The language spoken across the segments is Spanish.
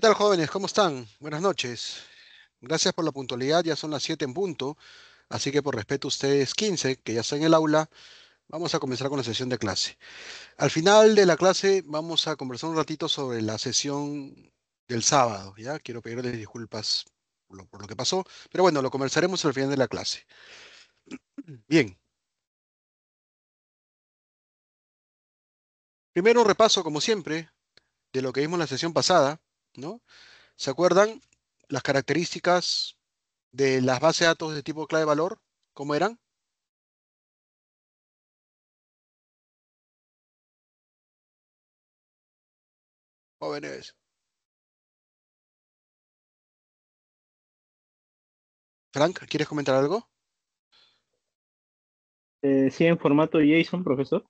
¿Qué tal, jóvenes? ¿Cómo están? Buenas noches. Gracias por la puntualidad, ya son las 7 en punto, así que por respeto a ustedes 15, que ya están en el aula, vamos a comenzar con la sesión de clase. Al final de la clase vamos a conversar un ratito sobre la sesión del sábado, ¿ya? Quiero pedirles disculpas por lo que pasó, pero bueno, lo conversaremos al final de la clase. Bien, primero un repaso, como siempre, de lo que vimos en la sesión pasada, ¿no? ¿Se acuerdan las características de las bases de datos de tipo clave-valor? ¿Cómo eran? Jóvenes. Frank, ¿quieres comentar algo? Sí, en formato JSON, profesor.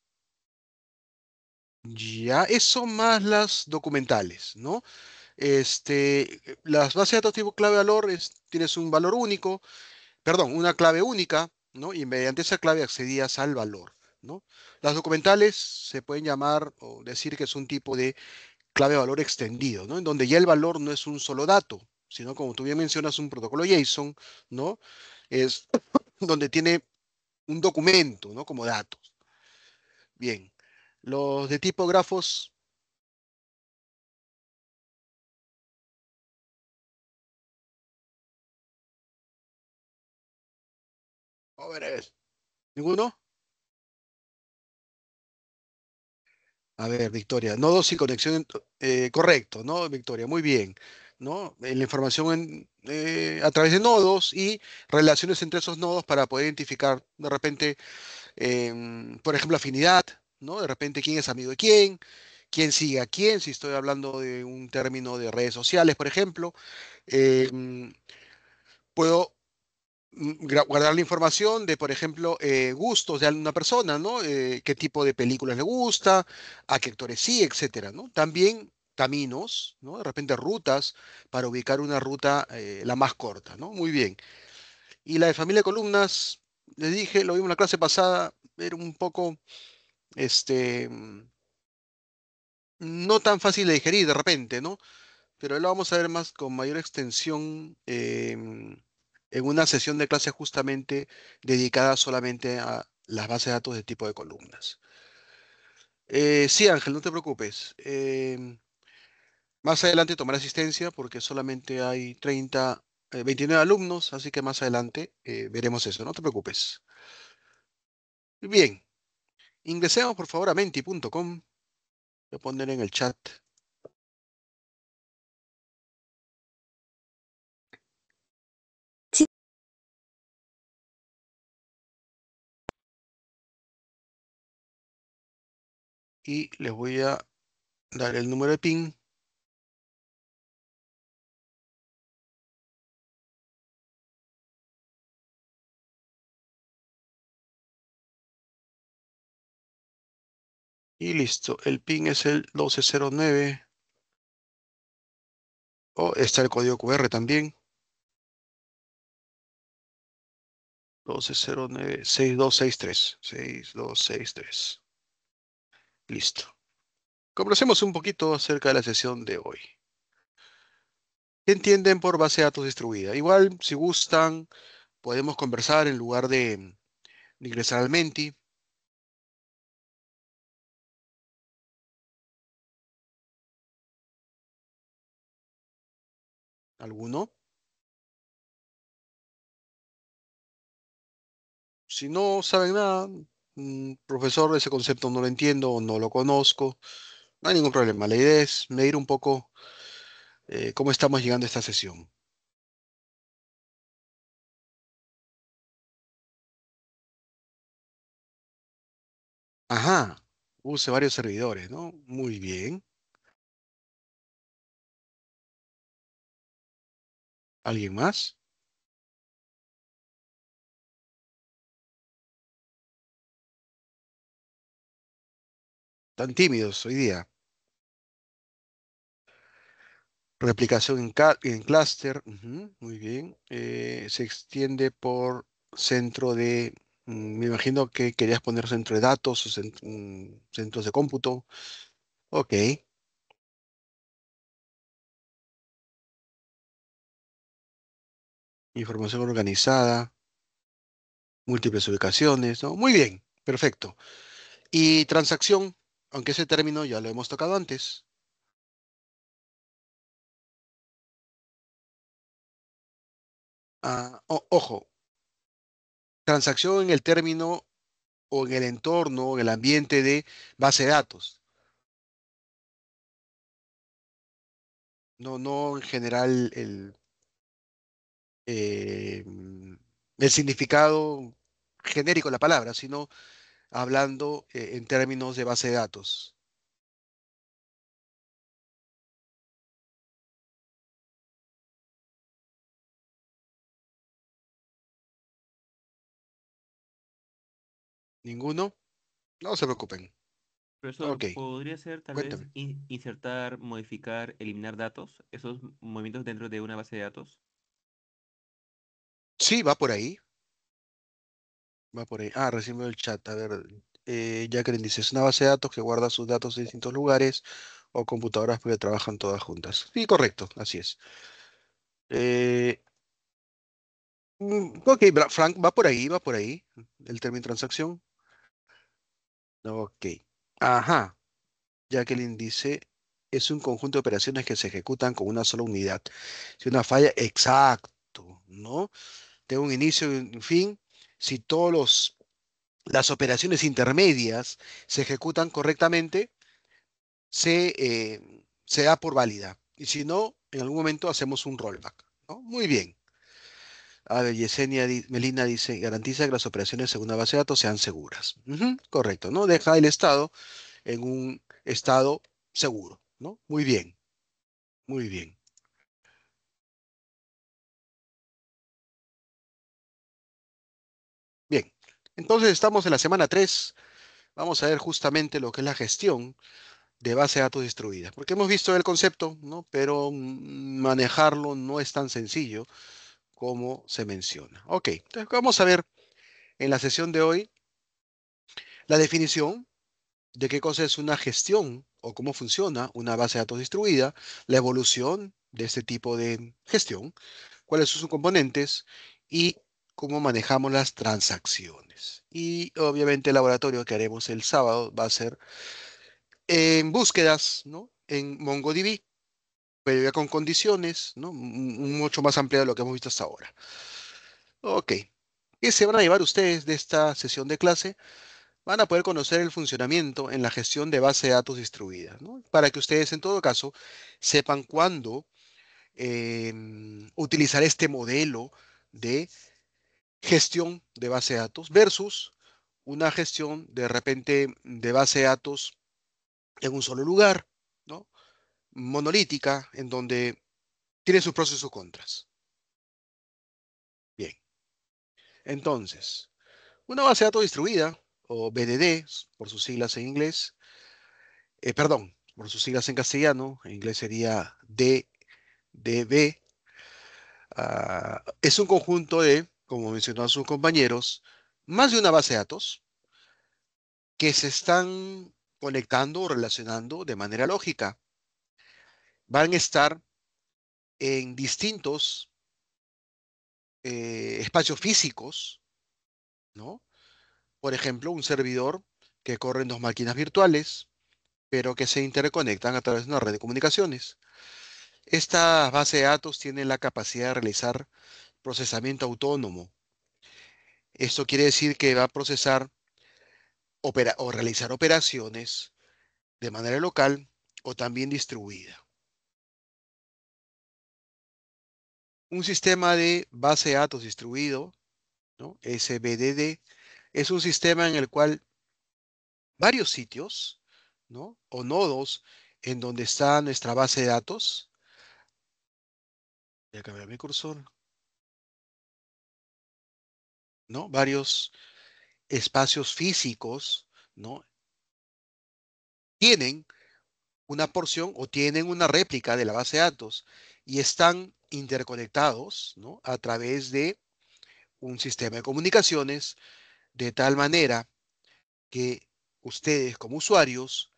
Ya, eso más las documentales, ¿no? Las bases de datos tipo clave valor tienes un valor único, perdón, una clave única, ¿no? Y mediante esa clave accedías al valor, ¿no? Las documentales se pueden llamar o decir que es un tipo de clave valor extendido, ¿no? En donde ya el valor no es un solo dato, sino como tú bien mencionas, un protocolo JSON, ¿no? Es donde tiene un documento, ¿no? Como datos. Bien. Los de tipo grafos, jóvenes. ¿Ninguno? A ver, Victoria. Nodos y conexión, correcto, ¿no? Victoria, muy bien. ¿No? La información a través de nodos y relaciones entre esos nodos para poder identificar de repente, por ejemplo, afinidad, ¿no? De repente quién es amigo de quién sigue a quién, si estoy hablando de un término de redes sociales, por ejemplo. Em, Puedo guardar la información de, por ejemplo, gustos de alguna persona, ¿no? Qué tipo de películas le gusta, a qué actores sí, etcétera, ¿no? También caminos, ¿no? De repente rutas para ubicar una ruta la más corta, ¿no? Muy bien. Y la de familia de columnas, les dije, lo vimos en la clase pasada, era un poco, este, no tan fácil de digerir de repente, ¿no? Pero lo vamos a ver más con mayor extensión en una sesión de clase justamente dedicada solamente a las bases de datos de tipo de columnas. Sí, Ángel, no te preocupes. Más adelante tomaré asistencia porque solamente hay 29 alumnos, así que más adelante veremos eso, no te preocupes. Bien, ingresemos por favor a menti.com. Voy a poner en el chat Sí, y les voy a dar el número de PIN. Y listo, el PIN es el 1209. O está el código QR también. 1209 6263. 6263. Listo. Conversemos un poquito acerca de la sesión de hoy. ¿Qué entienden por base de datos distribuida? Igual, si gustan, podemos conversar en lugar de ingresar al Menti. ¿Alguno? Si no saben nada, profesor, ese concepto no lo entiendo o no lo conozco, no hay ningún problema. La idea es medir un poco cómo estamos llegando a esta sesión. Ajá, use varios servidores, ¿no? Muy bien. ¿Alguien más? Tan tímidos hoy día. Replicación en clúster. Ujú, muy bien. Se extiende por centro de... Me imagino que querías poner centro de datos o centros de cómputo. Ok. Información organizada, múltiples ubicaciones, ¿no? Muy bien, perfecto. Y transacción, aunque ese término ya lo hemos tocado antes. Ojo, transacción en el término o en el entorno, o en el ambiente de base de datos. No, no en general eh, el significado genérico de la palabra, sino hablando en términos de base de datos. ¿Ninguno? No se preocupen. Profesor, Ok, ¿podría ser tal vez cuéntame. insertar, modificar, eliminar datos? Esos movimientos dentro de una base de datos. Sí, va por ahí. Va por ahí. Ah, recién veo el chat. A ver, Jacqueline dice, es una base de datos que guarda sus datos en distintos lugares o computadoras porque trabajan todas juntas. Sí, correcto, así es. Eh, ok, Frank, va por ahí, el término transacción. Ok. Ajá. Jacqueline dice, es un conjunto de operaciones que se ejecutan con una sola unidad. Si una falla, exacto, ¿no? Tengo un inicio y un fin. Si las operaciones intermedias se ejecutan correctamente, se da por válida. Y si no, en algún momento hacemos un rollback, ¿no? Muy bien. A ver, Melina dice, garantiza que las operaciones según una base de datos sean seguras. Ujú, correcto, ¿no? Deja el estado en un estado seguro, ¿no? Muy bien, muy bien. Bien. Entonces estamos en la semana 3. Vamos a ver justamente lo que es la gestión de base de datos distribuida. Porque hemos visto el concepto, ¿no? Pero manejarlo no es tan sencillo como se menciona. Ok, entonces vamos a ver en la sesión de hoy la definición de qué cosa es una gestión o cómo funciona una base de datos distribuida, la evolución de este tipo de gestión, cuáles son sus componentes y cómo manejamos las transacciones. Y obviamente el laboratorio que haremos el sábado va a ser en búsquedas, ¿no? En MongoDB, pero ya con condiciones, ¿no? Mucho más amplias de lo que hemos visto hasta ahora. Ok. ¿Qué se van a llevar ustedes de esta sesión de clase? Van a poder conocer el funcionamiento en la gestión de base de datos distribuida, ¿no? Para que ustedes, en todo caso, sepan cuándo utilizar este modelo de gestión de base de datos versus una gestión de repente de base de datos en un solo lugar, ¿no? Monolítica, en donde tiene sus pros y sus contras. Bien, entonces, una base de datos distribuida, o BDD, por sus siglas en inglés, perdón, por sus siglas en castellano, en inglés sería DDB, es un conjunto de, como mencionaron sus compañeros, más de una base de datos que se están conectando o relacionando de manera lógica. Van a estar en distintos espacios físicos, ¿no? Por ejemplo, un servidor que corre en dos máquinas virtuales, pero que se interconectan a través de una red de comunicaciones. Estas bases de datos tienen la capacidad de realizar procesamiento autónomo. Esto quiere decir que va a procesar o realizar operaciones de manera local o también distribuida. Un sistema de base de datos distribuido, ¿no? SBDD, es un sistema en el cual varios sitios, ¿no? O nodos en donde está nuestra base de datos. Voy a cambiar mi cursor, ¿no? Varios espacios físicos, ¿no? Tienen una porción o tienen una réplica de la base de datos y están interconectados, ¿no? A través de un sistema de comunicaciones de tal manera que ustedes como usuarios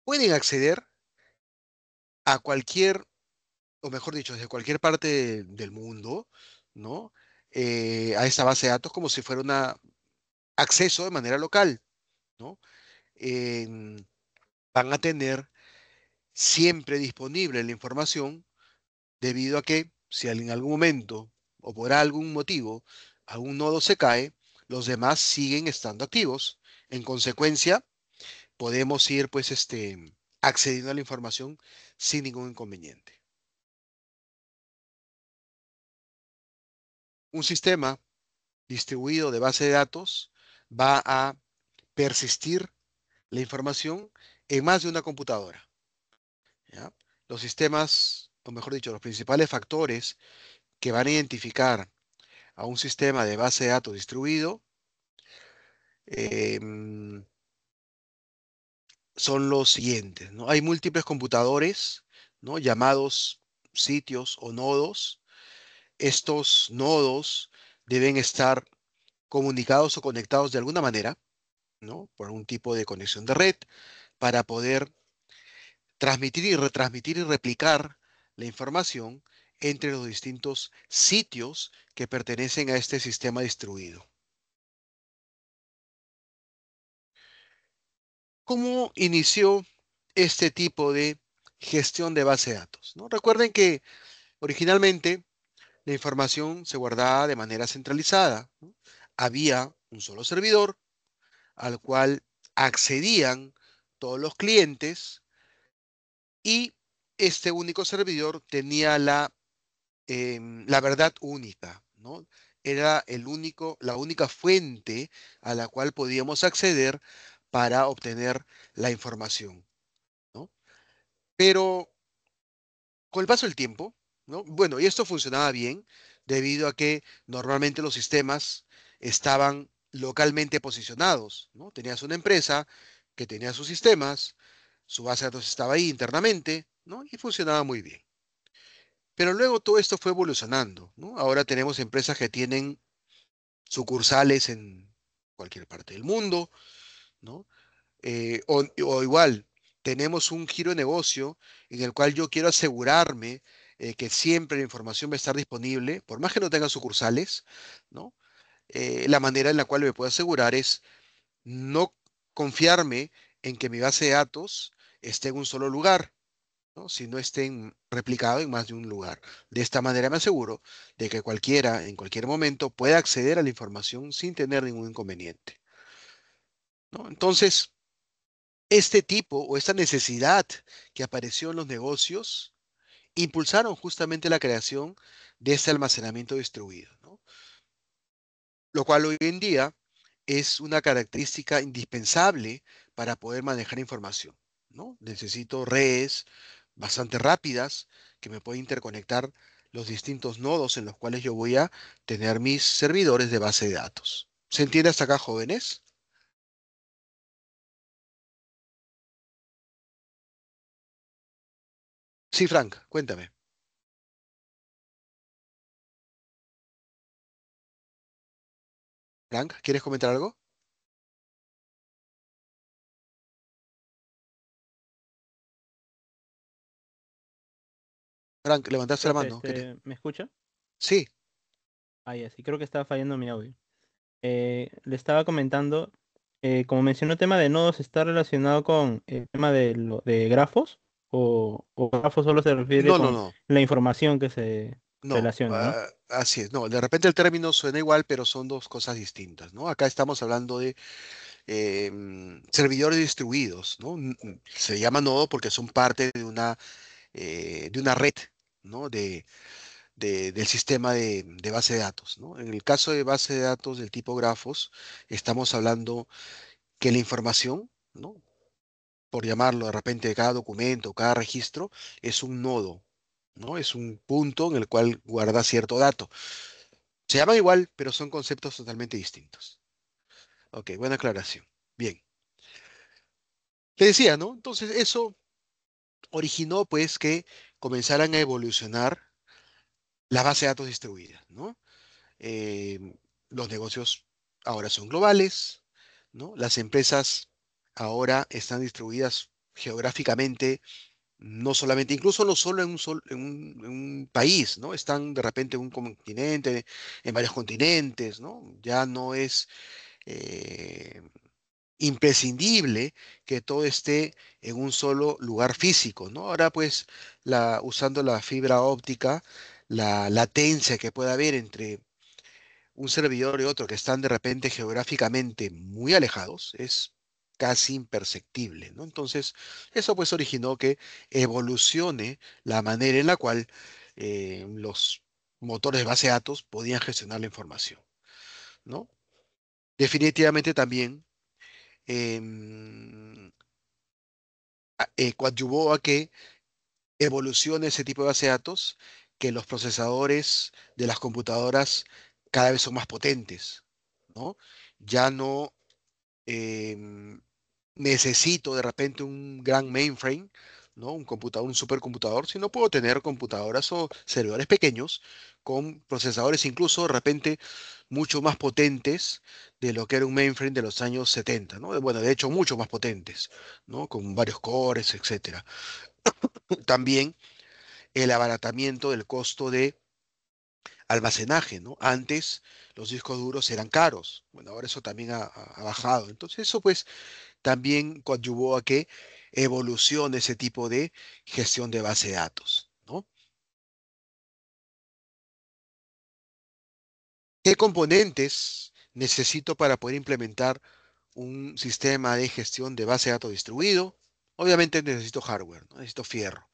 pueden acceder a cualquier, o mejor dicho, desde cualquier parte del mundo, ¿no? A esa base de datos como si fuera un acceso de manera local, ¿no? Em, Van a tener siempre disponible la información debido a que si en algún momento o por algún motivo algún nodo se cae, los demás siguen estando activos. En consecuencia, podemos ir pues accediendo a la información sin ningún inconveniente. Un sistema distribuido de base de datos va a persistir la información en más de una computadora, ¿ya? Los sistemas, o mejor dicho, los principales factores que van a identificar a un sistema de base de datos distribuido em, son los siguientes, ¿no? Hay múltiples computadores, ¿no? Llamados sitios o nodos. Estos nodos deben estar comunicados o conectados de alguna manera, ¿no? Por algún tipo de conexión de red para poder transmitir y retransmitir y replicar la información entre los distintos sitios que pertenecen a este sistema distribuido. ¿Cómo inició este tipo de gestión de base de datos? ¿No? Recuerden que originalmente la información se guardaba de manera centralizada, ¿no? Había un solo servidor al cual accedían todos los clientes y este único servidor tenía la verdad única, ¿no? Era la única fuente a la cual podíamos acceder para obtener la información, ¿no? Pero con el paso del tiempo, ¿no? Bueno, y esto funcionaba bien debido a que normalmente los sistemas estaban localmente posicionados, ¿no? Tenías una empresa que tenía sus sistemas, su base de datos estaba ahí internamente, ¿no? Y funcionaba muy bien. Pero luego todo esto fue evolucionando, ¿no? Ahora tenemos empresas que tienen sucursales en cualquier parte del mundo, ¿no? O igual, tenemos un giro de negocio en el cual yo quiero asegurarme que siempre la información va a estar disponible, por más que no tenga sucursales, ¿no? La manera en la cual me puedo asegurar es no confiarme en que mi base de datos esté en un solo lugar, ¿no? Si no estén replicados en más de un lugar. De esta manera me aseguro de que cualquiera, en cualquier momento, pueda acceder a la información sin tener ningún inconveniente, ¿no? Entonces, este tipo o esta necesidad que apareció en los negocios impulsaron justamente la creación de este almacenamiento distribuido, ¿no? Lo cual hoy en día es una característica indispensable para poder manejar información, ¿no? Necesito redes bastante rápidas que me pueden interconectar los distintos nodos en los cuales yo voy a tener mis servidores de base de datos. ¿Se entiende hasta acá, jóvenes? Sí, Frank, cuéntame. Frank, ¿quieres comentar algo? Frank, levantaste la Profe, mano. ¿me escucha? Sí. Ah, ya, sí, creo que estaba fallando mi audio. Le estaba comentando, como mencionó el tema de nodos, ¿está relacionado con el tema de grafos? ¿O grafos solo se refiere No, no, con no. la información que se No, relaciona, ¿no? así es. No, de repente el término suena igual, pero son dos cosas distintas, ¿no? Acá estamos hablando de servidores distribuidos, ¿no? Se llama nodo porque son parte de una red, ¿no? Del sistema de base de datos, ¿no? En el caso de base de datos del tipo grafos, estamos hablando que la información, ¿no? Por llamarlo de repente, de cada documento, cada registro, es un nodo, ¿no? Es un punto en el cual guarda cierto dato. Se llaman igual, pero son conceptos totalmente distintos. Ok, buena aclaración. Bien. Te decía, ¿no? Entonces, eso originó, pues, que comenzaran a evolucionar las bases de datos distribuidas, ¿no? Eh, los negocios ahora son globales, ¿no? Las empresas ahora están distribuidas geográficamente No solamente, incluso no solo en un país, ¿no? Están de repente en un continente, en varios continentes, ¿no? Ya no es eh, imprescindible que todo esté en un solo lugar físico, ¿no? Ahora pues usando la fibra óptica, la latencia que puede haber entre un servidor y otro que están de repente geográficamente muy alejados es casi imperceptible, ¿no? Entonces, eso pues originó que evolucione la manera en la cual los motores de base de datos podían gestionar la información, ¿no? Definitivamente también em, coadyuvó a que evolucione ese tipo de base de datos, que los procesadores de las computadoras cada vez son más potentes, ¿no? Ya no em, necesito de repente un gran mainframe, ¿no? Un computador, un supercomputador, sino puedo tener computadoras o servidores pequeños con procesadores incluso de repente mucho más potentes de lo que era un mainframe de los años 70, ¿no? Bueno, de hecho, mucho más potentes, ¿no? Con varios cores, etcétera. También el abaratamiento del costo de almacenaje, ¿no? Antes los discos duros eran caros. Bueno, ahora eso también ha bajado. Entonces, eso pues también coadyuvó a que evolucione ese tipo de gestión de base de datos, ¿no? ¿Qué componentes necesito para poder implementar un sistema de gestión de base de datos distribuido? Obviamente necesito hardware, ¿no? Necesito fierro.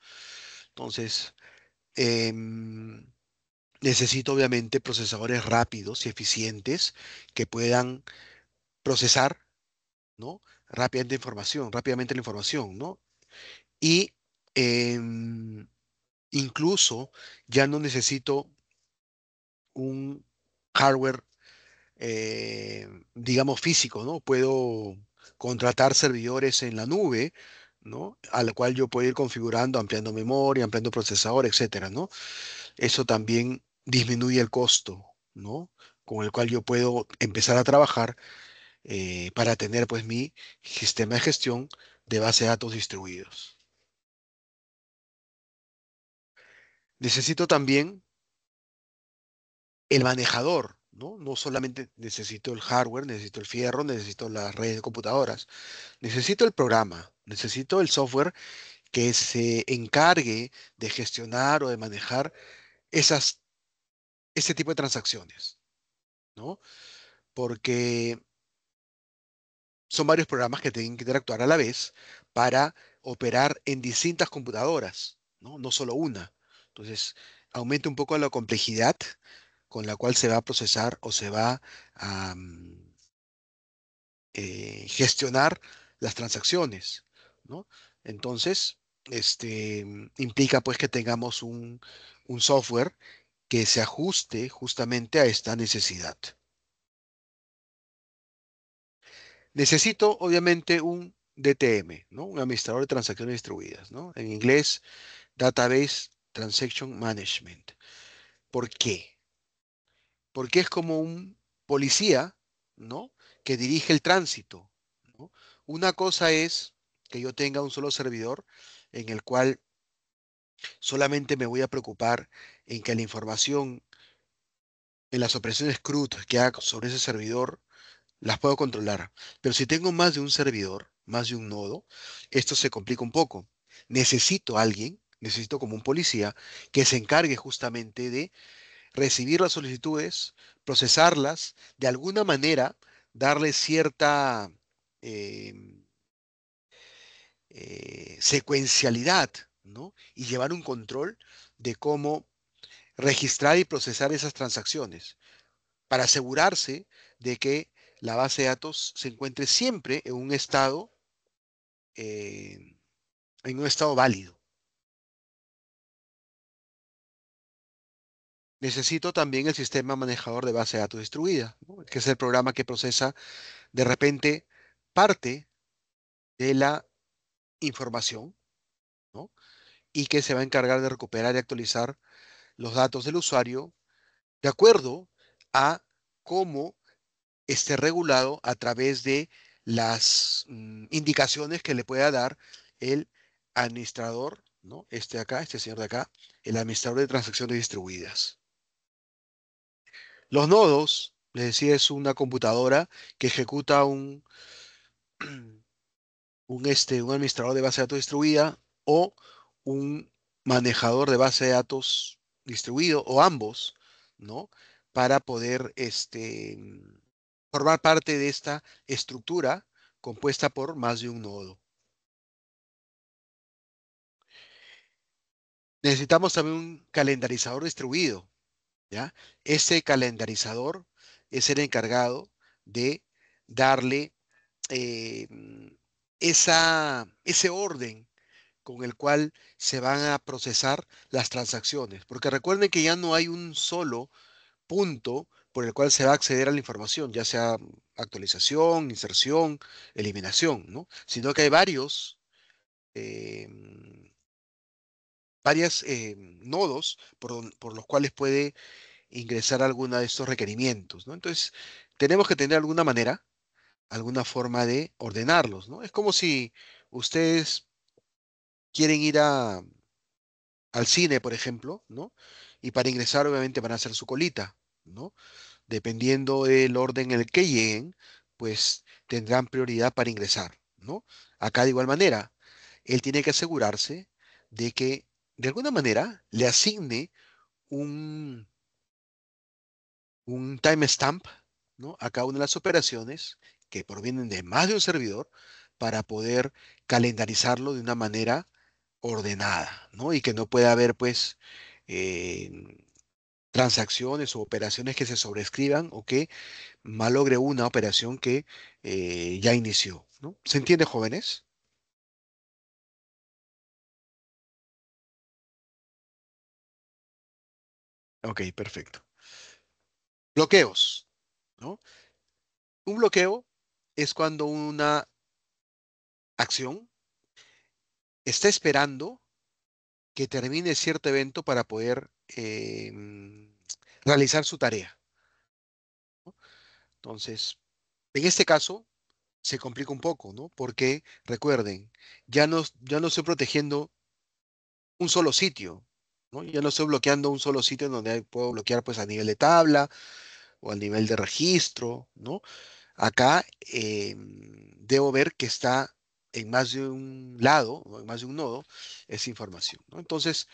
Entonces, em, necesito obviamente procesadores rápidos y eficientes que puedan procesar, ¿no? Rápidamente la información, ¿no? Y incluso ya no necesito un hardware, digamos, físico, ¿no? Puedo contratar servidores en la nube, ¿no? A la cual yo puedo ir configurando, ampliando memoria, ampliando procesador, etcétera, ¿no? Eso también disminuye el costo, ¿no? Con el cual yo puedo empezar a trabajar para tener, pues, mi sistema de gestión de base de datos distribuidos. Necesito también el manejador, ¿no? No solamente necesito el hardware, necesito el fierro, necesito las redes de computadoras, necesito el programa, necesito el software que se encargue de gestionar o de manejar esas, ese tipo de transacciones, ¿no? Porque son varios programas que tienen que interactuar a la vez para operar en distintas computadoras, ¿no? No solo una. Entonces, aumenta un poco la complejidad con la cual se va a procesar o se va a gestionar las transacciones, ¿no? Entonces, implica pues que tengamos un software que se ajuste justamente a esta necesidad. Necesito obviamente un DTM, ¿no? Un administrador de transacciones distribuidas, ¿no? En inglés, Database Transaction Management. ¿Por qué? Porque es como un policía, ¿no? Que dirige el tránsito, ¿no? Una cosa es que yo tenga un solo servidor en el cual solamente me voy a preocupar en que la información en las operaciones CRUD que haga sobre ese servidor las puedo controlar. Pero si tengo más de un servidor, más de un nodo, esto se complica un poco. Necesito a alguien, necesito como un policía que se encargue justamente de recibir las solicitudes, procesarlas, de alguna manera darle cierta eh, secuencialidad, ¿no? Y llevar un control de cómo registrar y procesar esas transacciones para asegurarse de que la base de datos se encuentre siempre eh, en un estado válido. Necesito también el sistema manejador de base de datos distribuida, ¿no? Que es el programa que procesa de repente parte de la información, ¿no? Y que se va a encargar de recuperar y actualizar los datos del usuario de acuerdo a cómo esté regulado a través de las indicaciones que le pueda dar el administrador ¿no? Este de acá, este señor de acá, el administrador de transacciones distribuidas. Los nodos, les decía, es una computadora que ejecuta un administrador de base de datos distribuida o un manejador de base de datos distribuido o ambos, ¿no? Para poder formar parte de esta estructura compuesta por más de un nodo. Necesitamos también un calendarizador distribuido, ¿ya? Ese calendarizador es el encargado de darle eh, ese orden con el cual se van a procesar las transacciones. Porque recuerden que ya no hay un solo punto por el cual se va a acceder a la información, ya sea actualización, inserción, eliminación, ¿no? Sino que hay eh, varias nodos por los cuales puede ingresar alguna de estos requerimientos, ¿no? Entonces, tenemos que tener alguna manera, alguna forma de ordenarlos, ¿no? Es como si ustedes quieren ir al cine, por ejemplo, ¿no? Y para ingresar, obviamente, van a hacer su colita, ¿no? Dependiendo del orden en el que lleguen, pues tendrán prioridad para ingresar, ¿no? Acá de igual manera, él tiene que asegurarse de que de alguna manera le asigne un, un timestamp, ¿no? A cada una de las operaciones que provienen de más de un servidor para poder calendarizarlo de una manera ordenada, ¿no? Y que no pueda haber, pues, eh, transacciones o operaciones que se sobrescriban o que malogre una operación que ya inició, ¿no? ¿Se entiende, jóvenes? Ok, perfecto. Bloqueos, ¿no? Un bloqueo es cuando una acción está esperando que termine cierto evento para poder realizar su tarea, ¿no? Entonces, en este caso, se complica un poco, ¿no? Porque recuerden, ya no estoy protegiendo un solo sitio, ¿no? Ya no estoy bloqueando un solo sitio en donde puedo bloquear pues a nivel de tabla o a nivel de registro, ¿no? Acá debo ver que está en más de un lado o en más de un nodo esa información, ¿no? Entonces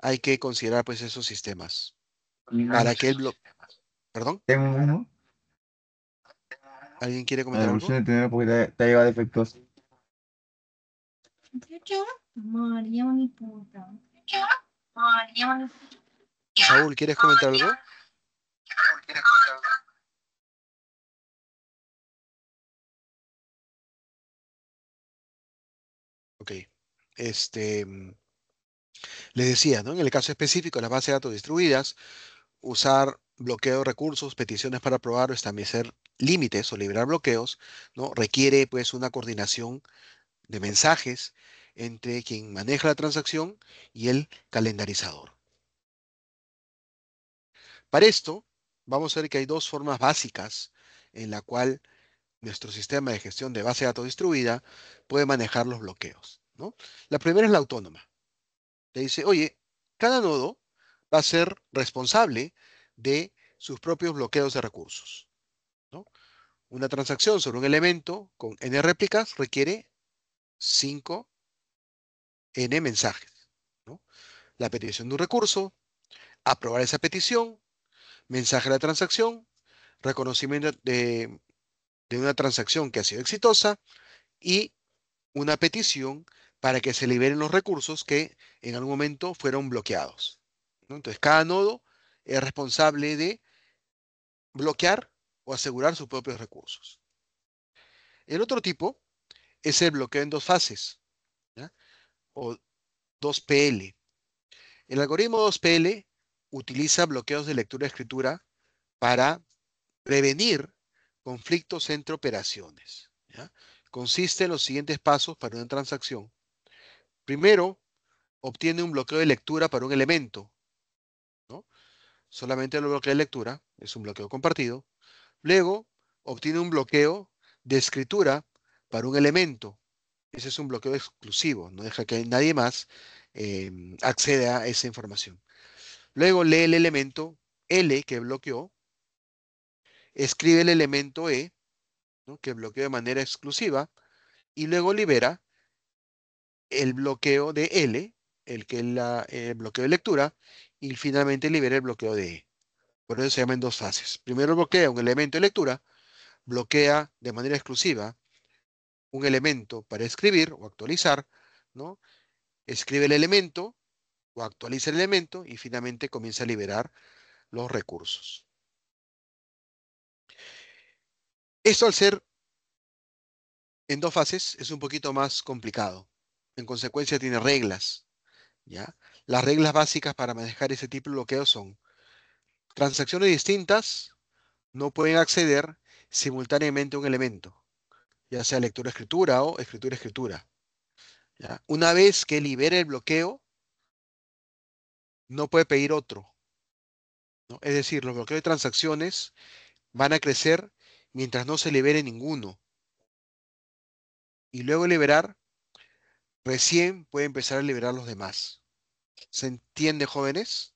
hay que considerar pues esos sistemas para que el bloque, perdón, Tengo uno. ¿alguien quiere La comentar algo? devolución de tener porque te ha llegado defectuoso. Saúl, ¿quieres comentar algo? Ok. Este, les decía, ¿no? En el caso específico de las bases de datos distribuidas, usar bloqueo de recursos, peticiones para probar o establecer límites o liberar bloqueos, ¿no? Requiere pues una coordinación de mensajes entre quien maneja la transacción y el calendarizador. Para esto, vamos a ver que hay dos formas básicas en la cual nuestro sistema de gestión de base de datos distribuida puede manejar los bloqueos, ¿no? La primera es la autónoma. Te dice, oye, cada nodo va a ser responsable de sus propios bloqueos de recursos, ¿no? Una transacción sobre un elemento con n réplicas requiere 5 n mensajes, ¿no? La petición de un recurso, aprobar esa petición, mensaje de la transacción, reconocimiento de una transacción que ha sido exitosa y una petición para que se liberen los recursos que en algún momento fueron bloqueados, ¿no? Entonces, cada nodo es responsable de bloquear o asegurar sus propios recursos. El otro tipo es el bloqueo en dos fases, ¿ya? O 2PL. El algoritmo 2PL utiliza bloqueos de lectura-escritura para prevenir conflictos entre operaciones, ¿ya? Consiste en los siguientes pasos para una transacción. Primero, obtiene un bloqueo de lectura para un elemento, ¿no? Solamente el bloqueo de lectura es un bloqueo compartido. Luego, obtiene un bloqueo de escritura para un elemento. Ese es un bloqueo exclusivo, no deja que nadie más accede a esa información. Luego lee el elemento L que bloqueó, escribe el elemento E, ¿no?, que bloqueó de manera exclusiva, y luego libera el bloqueo de L, el bloqueo de lectura, y finalmente libera el bloqueo de E. Por eso se llama en dos fases. Primero bloquea un elemento de lectura, bloquea de manera exclusiva un elemento para escribir o actualizar, ¿no? Escribe el elemento o actualiza el elemento y finalmente comienza a liberar los recursos. Esto, al ser en dos fases, es un poquito más complicado. En consecuencia tiene reglas, ¿ya? Las reglas básicas para manejar ese tipo de bloqueo son: transacciones distintas no pueden acceder simultáneamente a un elemento, ya sea lectura-escritura o escritura-escritura, ¿ya? Una vez que libere el bloqueo, no puede pedir otro, ¿no? Es decir, los bloqueos de transacciones van a crecer mientras no se libere ninguno. Y luego de liberar, recién puede empezar a liberar los demás. ¿Se entiende, jóvenes?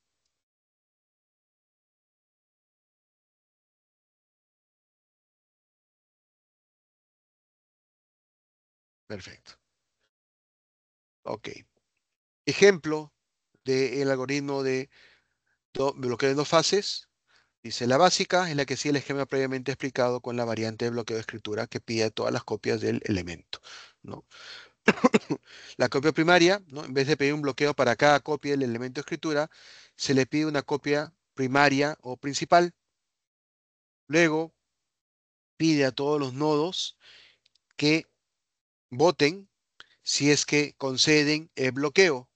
Perfecto. Ok. Ejemplo del algoritmo de bloqueo en dos fases. Dice, la básica es la que sigue el esquema previamente explicado con la variante de bloqueo de escritura que pide todas las copias del elemento, ¿no? La copia primaria, ¿no?, en vez de pedir un bloqueo para cada copia del elemento de escritura, se le pide una copia primaria o principal. Luego pide a todos los nodos que voten si es que conceden el bloqueo.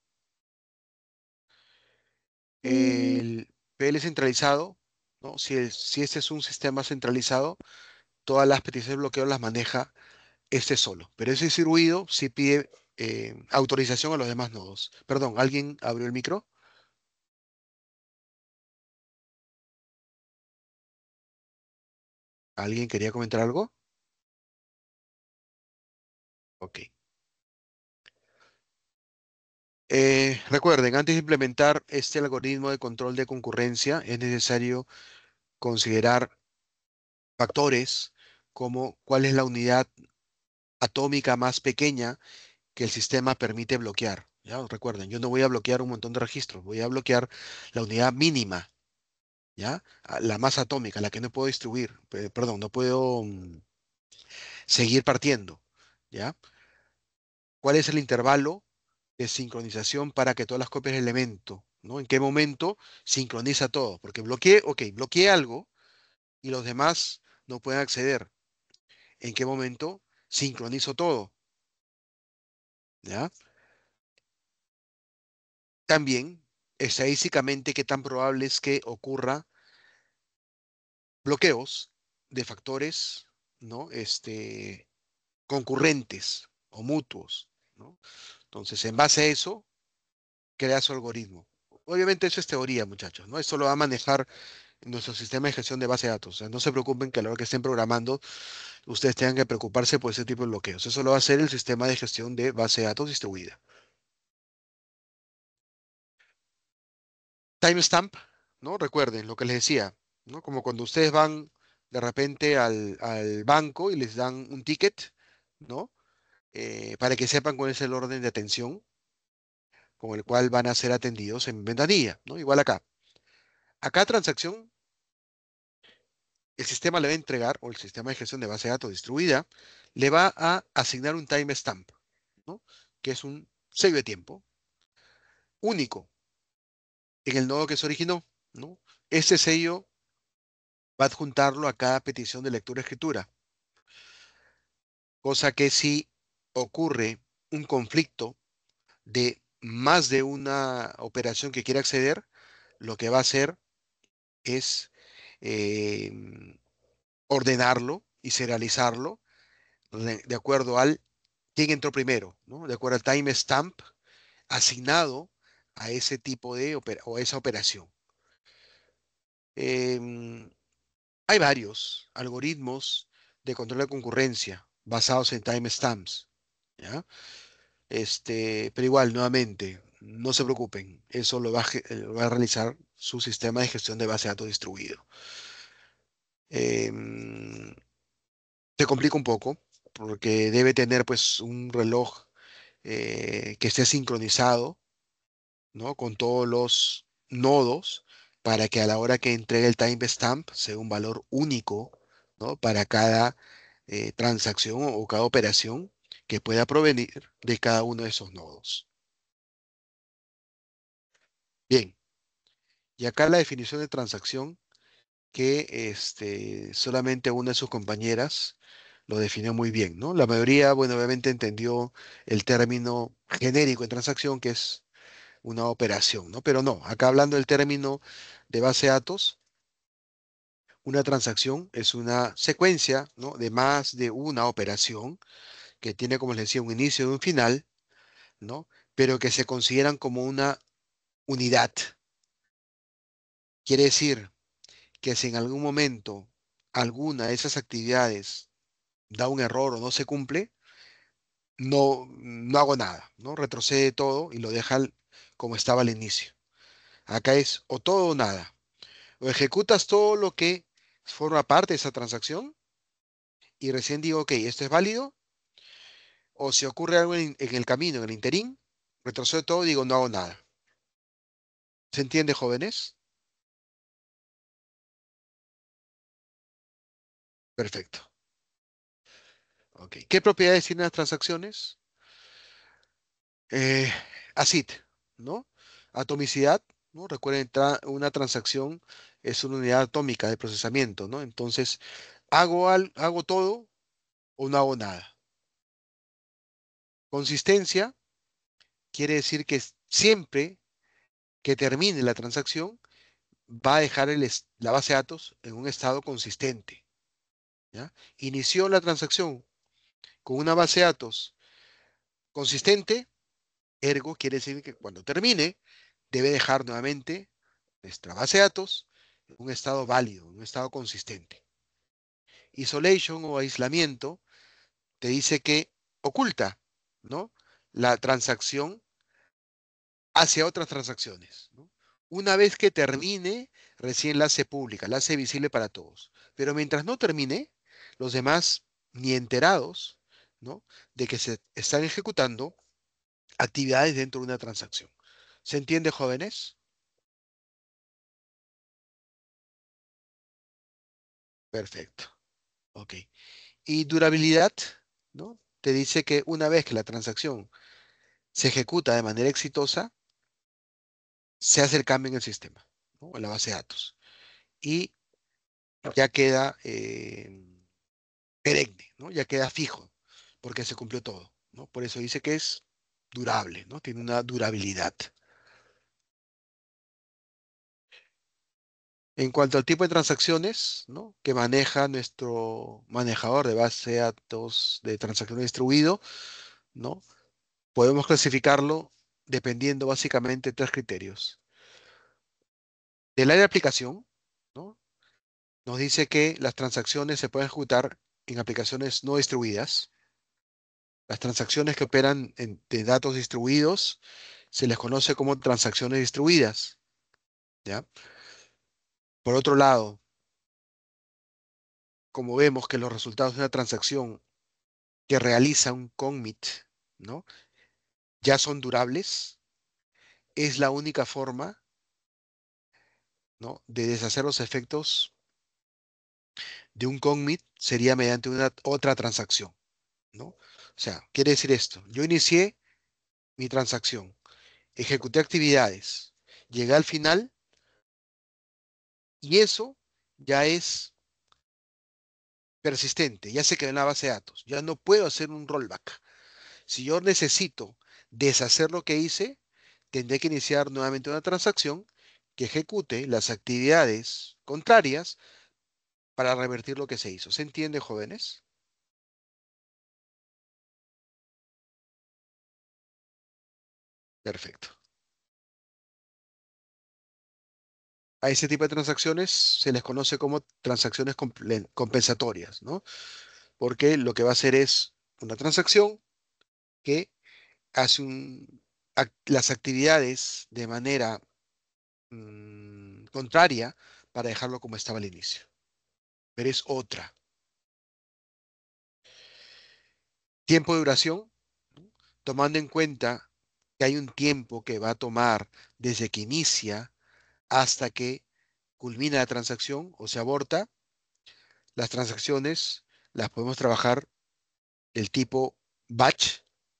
Mm, El PL centralizado, ¿no? Si este es un sistema centralizado, todas las peticiones de bloqueo las maneja este solo. Pero ese distribuido sí pide autorización a los demás nodos. Perdón, ¿alguien abrió el micro? ¿Alguien quería comentar algo? Ok. Recuerden, antes de implementar este algoritmo de control de concurrencia, es necesario considerar factores como cuál es la unidad atómica más pequeña que el sistema permite bloquear. ¿Ya? Recuerden, yo no voy a bloquear un montón de registros, voy a bloquear la unidad mínima, ¿ya? La más atómica, la que no puedo distribuir, perdón, no puedo seguir partiendo, ¿ya? ¿Cuál es el intervalo de sincronización para que todas las copias del elemento, ¿no? ¿En qué momento sincroniza todo? Porque bloqueé, ok, bloqueé algo y los demás no pueden acceder. ¿En qué momento sincronizo todo? ¿Ya? También, estadísticamente, qué tan probable es que ocurra bloqueos de factores, ¿no? Concurrentes o mutuos, ¿no? Entonces, en base a eso, crea su algoritmo. Obviamente eso es teoría, muchachos, ¿no? Esto lo va a manejar nuestro sistema de gestión de base de datos. O sea, no se preocupen que a la hora que estén programando, ustedes tengan que preocuparse por ese tipo de bloqueos. Eso lo va a hacer el sistema de gestión de base de datos distribuida. Timestamp, ¿no? Recuerden lo que les decía, ¿no? Como cuando ustedes van de repente al banco y les dan un ticket, ¿no? Para que sepan cuál es el orden de atención con el cual van a ser atendidos en ventanilla, ¿no? Igual acá. A cada transacción, el sistema le va a entregar, o el sistema de gestión de base de datos distribuida, le va a asignar un timestamp, ¿no? Que es un sello de tiempo único en el nodo que se originó, ¿no? Este sello va a adjuntarlo a cada petición de lectura-escritura, cosa que si ocurre un conflicto de más de una operación que quiere acceder, lo que va a hacer es eh, ordenarlo y serializarlo de acuerdo al quién entró primero, ¿no? De acuerdo al timestamp asignado a ese tipo de o a esa operación. Em, Hay varios algoritmos de control de concurrencia basados en timestamps, ¿ya? Pero igual, nuevamente, No se preocupen, eso lo va a realizar su sistema de gestión de base de datos distribuido. Em, Se complica un poco porque debe tener pues un reloj que esté sincronizado, ¿no? Con todos los nodos para que a la hora que entregue el timestamp sea un valor único, ¿no? Para cada transacción o cada operación que pueda provenir de cada uno de esos nodos. Bien, y acá la definición de transacción que solamente una de sus compañeras lo definió muy bien, ¿no? La mayoría, bueno, obviamente entendió el término genérico de transacción, que es una operación, ¿no? Pero no, acá hablando del término de base de datos, una transacción es una secuencia, ¿no? De más de una operación que tiene, como les decía, un inicio y un final, ¿no? Pero que se consideran como una unidad. Quiere decir que si en algún momento alguna de esas actividades da un error o no se cumple, no hago nada, ¿no? Retrocede todo y lo deja como estaba al inicio. Acá es o todo o nada. O ejecutas todo lo que forma parte de esa transacción y recién digo, ok, esto es válido. O si ocurre algo en el camino, en el interín, retrocedo todo y digo, no hago nada. ¿Se entiende, jóvenes? Perfecto. Ok. ¿Qué propiedades tienen las transacciones? Eh, ACID, ¿no? Atomicidad, ¿no? Recuerden, una transacción es una unidad atómica de procesamiento, ¿no? Entonces, hago todo o no hago nada. Consistencia quiere decir que siempre que termine la transacción, va a dejar la base de datos en un estado consistente, ¿ya? Inició la transacción con una base de datos consistente, ergo quiere decir que cuando termine, debe dejar nuevamente nuestra base de datos en un estado válido, en un estado consistente. Isolation o aislamiento te dice que oculta, ¿no? La transacción hacia otras transacciones, ¿no? Una vez que termine, recién la hace pública, la hace visible para todos. Pero mientras no termine, los demás ni enterados, ¿no? De que se están ejecutando actividades dentro de una transacción. ¿Se entiende, jóvenes? Perfecto. Ok. Y durabilidad, ¿no? Te dice que una vez que la transacción se ejecuta de manera exitosa, se hace el cambio en el sistema, ¿no? En la base de datos. Y ya queda perenne, ¿no? Ya queda fijo, porque se cumplió todo, ¿no? Por eso dice que es durable, ¿no? Tiene una durabilidad. En cuanto al tipo de transacciones, ¿no? Que maneja nuestro manejador de base de datos de transacciones distribuido, ¿no? Podemos clasificarlo dependiendo básicamente de tres criterios. Del área de aplicación, ¿no? Nos dice que las transacciones se pueden ejecutar en aplicaciones no distribuidas. Las transacciones que operan de datos distribuidos se les conoce como transacciones distribuidas, ¿ya? Por otro lado, como vemos que los resultados de una transacción que realiza un commit, ¿no? Ya son durables, es la única forma, ¿no? De deshacer los efectos de un commit sería mediante una otra transacción, ¿no? O sea, quiere decir esto, yo inicié mi transacción, ejecuté actividades, llegué al final y eso ya es persistente, ya se quedó en la base de datos, ya no puedo hacer un rollback. Si yo necesito deshacer lo que hice, tendré que iniciar nuevamente una transacción que ejecute las actividades contrarias para revertir lo que se hizo. ¿Se entiende, jóvenes? Perfecto. A ese tipo de transacciones se les conoce como transacciones compensatorias, ¿no? Porque lo que va a hacer es una transacción que hace las actividades de manera contraria para dejarlo como estaba al inicio. Pero es otra. Tiempo de duración, ¿no? Tomando en cuenta que hay un tiempo que va a tomar desde que inicia hasta que culmina la transacción o se aborta. Las transacciones las podemos trabajar del tipo batch,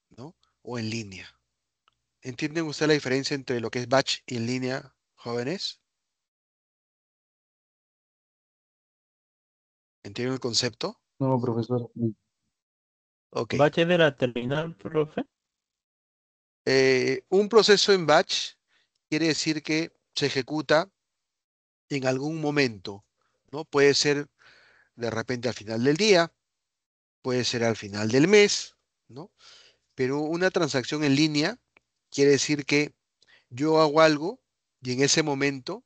¿no? O en línea. ¿Entienden ustedes la diferencia entre lo que es batch y en línea, jóvenes? ¿Entienden el concepto? No, profesor. Ok. ¿Bache de la terminal, profe? Un proceso en batch quiere decir que se ejecuta en algún momento, ¿no? Puede ser de repente al final del día, puede ser al final del mes, ¿no? Pero una transacción en línea quiere decir que yo hago algo y en ese momento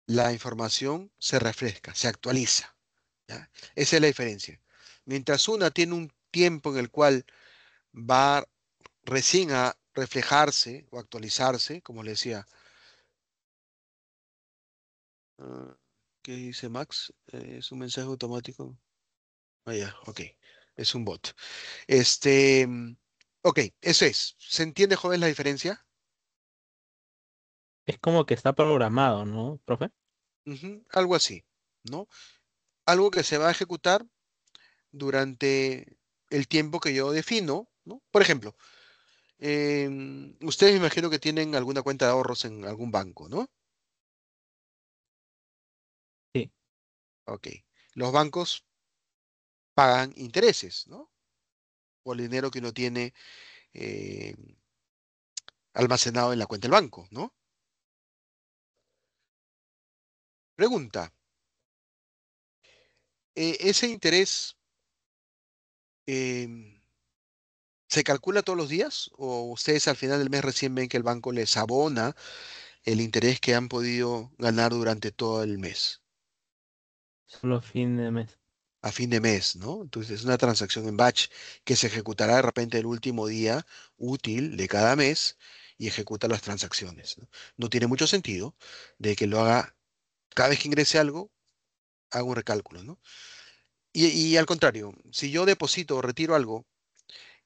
la información se refresca, se actualiza, ¿ya? Esa es la diferencia. Mientras una tiene un tiempo en el cual va recién a reflejarse o actualizarse, como le decía, ah, ¿qué dice Max? ¿Es un mensaje automático? Ah, ya, ok. Es un bot. Ok, eso es. ¿Se entiende, joven, la diferencia? Es como que está programado, ¿no, profe? Ujú, algo así, ¿no? Algo que se va a ejecutar durante el tiempo que yo defino, ¿no? Por ejemplo, ustedes me imagino que tienen alguna cuenta de ahorros en algún banco, ¿no? Sí. Ok. Los bancos pagan intereses, ¿no? Por el dinero que uno tiene eh, almacenado en la cuenta del banco, ¿no? Pregunta, ¿ese interés em, se calcula todos los días o ustedes al final del mes recién ven que el banco les abona el interés que han podido ganar durante todo el mes? Solo fin de mes. A fin de mes, ¿no? Entonces es una transacción en batch que se ejecutará de repente el último día útil de cada mes y ejecuta las transacciones, ¿no? No tiene mucho sentido de que lo haga cada vez que ingrese algo, haga un recálculo, ¿no? Y al contrario, si yo deposito o retiro algo,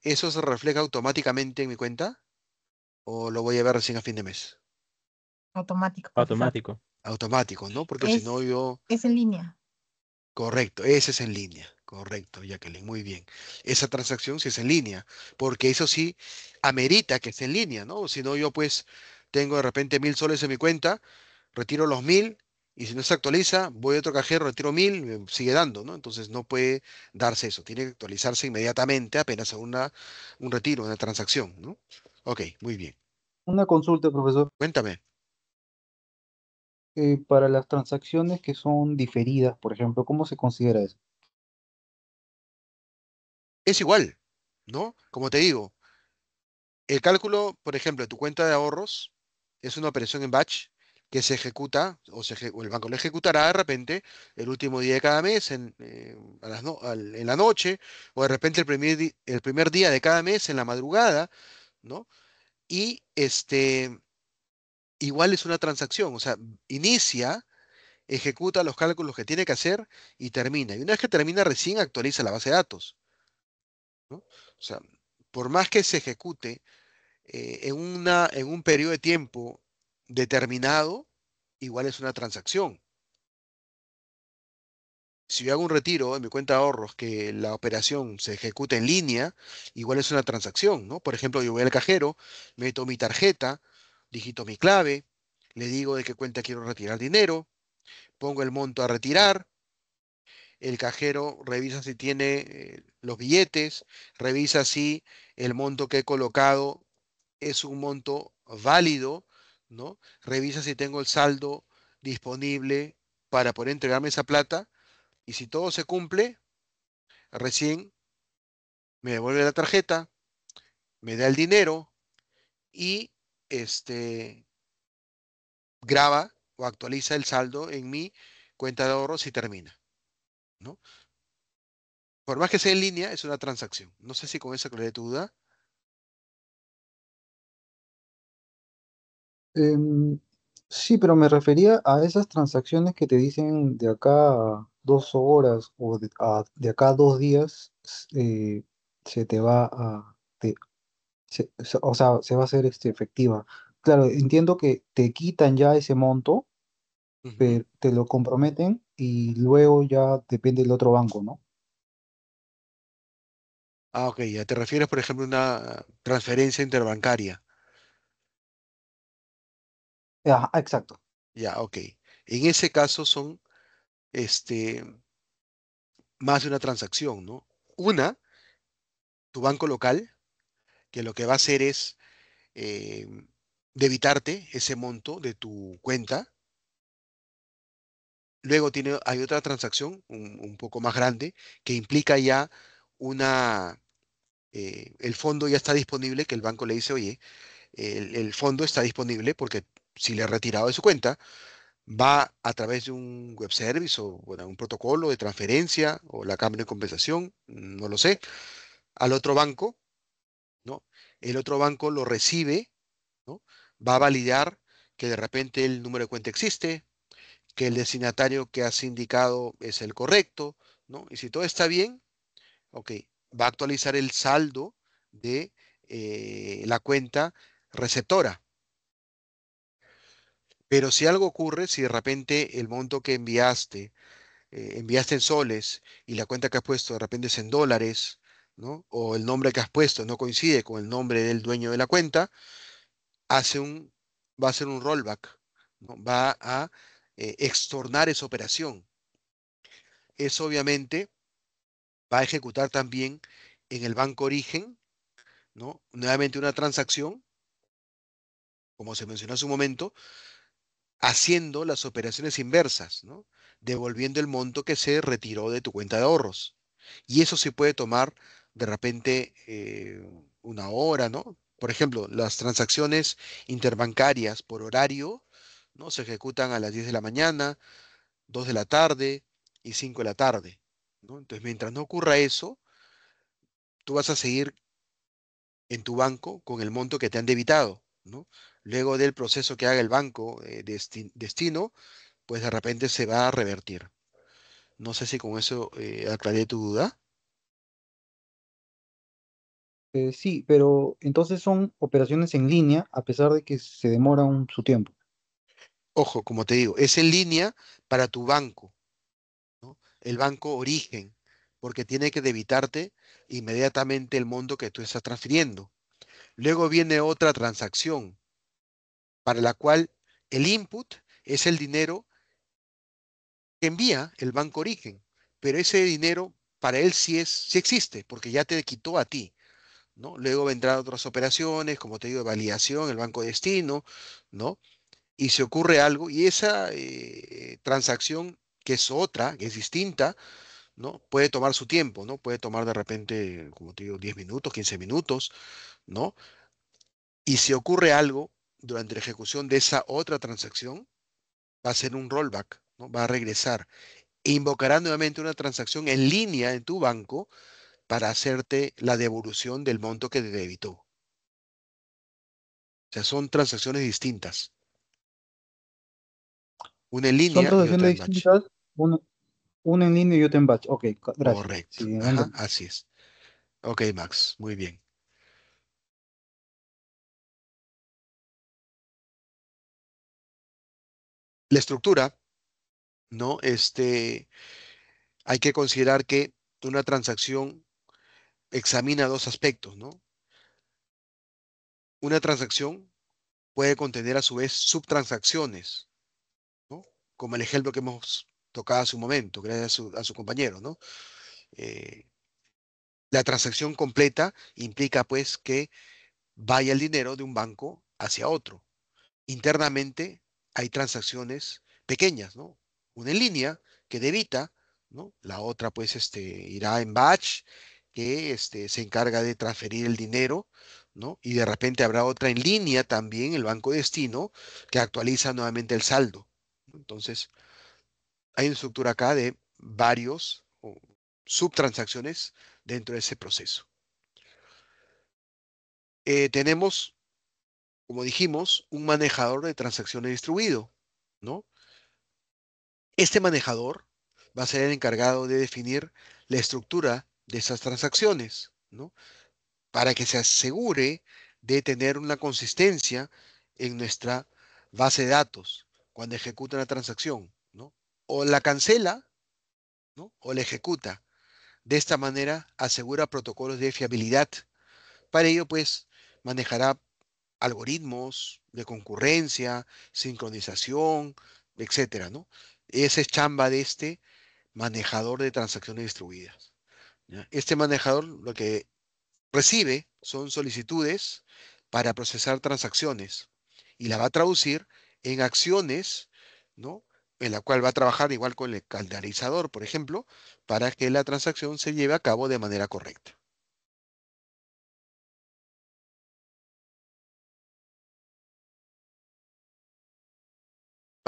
¿eso se refleja automáticamente en mi cuenta o lo voy a ver recién a fin de mes? Automático, profesor. Automático. Automático, ¿no? Porque si no yo... Es en línea. Correcto, ese es en línea. Correcto, Jacqueline, muy bien. Esa transacción sí es en línea, porque eso sí amerita que esté en línea, ¿no? Si no, yo pues tengo de repente 1.000 soles en mi cuenta, retiro los 1.000 y si no se actualiza, voy a otro cajero, retiro 1.000, me sigue dando, ¿no? Entonces no puede darse eso, tiene que actualizarse inmediatamente apenas a un retiro, una transacción, ¿no? Ok, muy bien. Una consulta, profesor. Cuéntame. Para las transacciones que son diferidas, por ejemplo, ¿cómo se considera eso? Es igual, ¿no? Como te digo. El cálculo, por ejemplo, de tu cuenta de ahorros es una operación en batch que se ejecuta o el banco lo ejecutará de repente el último día de cada mes en la noche o de repente el primer día de cada mes en la madrugada, ¿no? Y igual es una transacción, o sea, inicia, ejecuta los cálculos que tiene que hacer y termina. Y una vez que termina, recién actualiza la base de datos, ¿no? O sea, por más que se ejecute en un periodo de tiempo determinado, igual es una transacción. Si yo hago un retiro en mi cuenta de ahorros que la operación se ejecuta en línea, igual es una transacción, ¿no? Por ejemplo, yo voy al cajero, meto mi tarjeta, digito mi clave, le digo de qué cuenta quiero retirar dinero, pongo el monto a retirar, el cajero revisa si tiene los billetes, revisa si el monto que he colocado es un monto válido, ¿no? Revisa si tengo el saldo disponible para poder entregarme esa plata y si todo se cumple, recién me devuelve la tarjeta, me da el dinero y este graba o actualiza el saldo en mi cuenta de ahorros y termina, ¿no? Por más que sea en línea, es una transacción. No sé si con eso aclaré tu duda. Em, sí, pero me refería a esas transacciones que te dicen de acá a 2 horas o de acá a 2 días, se te va a, o sea, se va a hacer efectiva. Claro, entiendo que te quitan ya ese monto, Ujú. pero te lo comprometen y luego ya depende del otro banco, ¿no? Ah, ok, ya te refieres, por ejemplo, a una transferencia interbancaria. Ajá, exacto. Ya, ok. En ese caso son este, más de una transacción, ¿no? Una, tu banco local, que lo que va a hacer es eh, debitarte ese monto de tu cuenta. Luego hay otra transacción un poco más grande que implica ya el fondo ya está disponible, que el banco le dice, oye, el fondo está disponible porque si le ha retirado de su cuenta, va a través de un web service o bueno, un protocolo de transferencia o la cámara de compensación, no lo sé, al otro banco, ¿no? El otro banco lo recibe, ¿no? Va a validar que de repente el número de cuenta existe, que el destinatario que has indicado es el correcto, ¿no? Y si todo está bien, ok, va a actualizar el saldo de la cuenta receptora. Pero si algo ocurre, si de repente el monto que enviaste en soles y la cuenta que has puesto de repente es en dólares, ¿no? O el nombre que has puesto no coincide con el nombre del dueño de la cuenta, hace un, va a hacer un rollback, ¿no? Va a extornar esa operación. Eso obviamente va a ejecutar también en el banco origen, ¿no? Nuevamente una transacción, como se mencionó hace un momento, haciendo las operaciones inversas, ¿no? Devolviendo el monto que se retiró de tu cuenta de ahorros. Y eso se puede tomar de repente una hora, ¿no? Por ejemplo, las transacciones interbancarias por horario, ¿no? Se ejecutan a las 10 de la mañana, 2 de la tarde y 5 de la tarde, ¿no? Entonces, mientras no ocurra eso, tú vas a seguir en tu banco con el monto que te han debitado, ¿no? Luego del proceso que haga el banco destino, pues de repente se va a revertir. No sé si con eso aclaré tu duda. Sí, pero entonces son operaciones en línea a pesar de que se demora su tiempo. Ojo, como te digo, es en línea para tu banco, ¿no? El banco origen, porque tiene que debitarte inmediatamente el monto que tú estás transfiriendo. Luego viene otra transacción para la cual el input es el dinero que envía el banco origen, pero ese dinero para él sí existe, porque ya te quitó a ti, ¿no? Luego vendrán otras operaciones, como te digo, de validación, el banco destino, ¿no? Y si ocurre algo, y esa transacción, que es otra, que es distinta, ¿no? Puede tomar su tiempo, ¿no? Puede tomar de repente, como te digo, 10 minutos, 15 minutos, ¿no? Y si ocurre algo durante la ejecución de esa otra transacción, va a ser un rollback, ¿no? Va a regresar e invocará nuevamente una transacción en línea en tu banco para hacerte la devolución del monto que te debitó. O sea, son transacciones distintas, una en Son línea y otra transacciones en batch. distintas, una en línea y otra en batch. Ok, gracias. Correcto. Sí, Ajá, entiendo. así es. Ok, Max, muy bien. La estructura, ¿no? Hay que considerar que una transacción examina dos aspectos, ¿no? Una transacción puede contener a su vez subtransacciones, ¿no? Como el ejemplo que hemos tocado hace un momento, gracias a su compañero, ¿no? Eh, la transacción completa implica pues que vaya el dinero de un banco hacia otro. Internamente hay transacciones pequeñas, ¿no? Una en línea que debita, ¿no? La otra pues irá en batch que se encarga de transferir el dinero, ¿no? Y de repente habrá otra en línea también, el banco destino, que actualiza nuevamente el saldo. Entonces, hay una estructura acá de varios subtransacciones dentro de ese proceso. Tenemos como dijimos, un manejador de transacciones distribuido, ¿no? Este manejador va a ser el encargado de definir la estructura de esas transacciones, ¿no? Para que se asegure de tener una consistencia en nuestra base de datos cuando ejecuta una transacción, ¿no? O la cancela, ¿no? O la ejecuta. De esta manera asegura protocolos de fiabilidad. Para ello, pues, manejará algoritmos de concurrencia, sincronización, etcétera, ¿no? Esa es chamba de este manejador de transacciones distribuidas, ¿ya? Este manejador lo que recibe son solicitudes para procesar transacciones y la va a traducir en acciones, ¿no? En la cual va a trabajar igual con el calendarizador, por ejemplo, para que la transacción se lleve a cabo de manera correcta.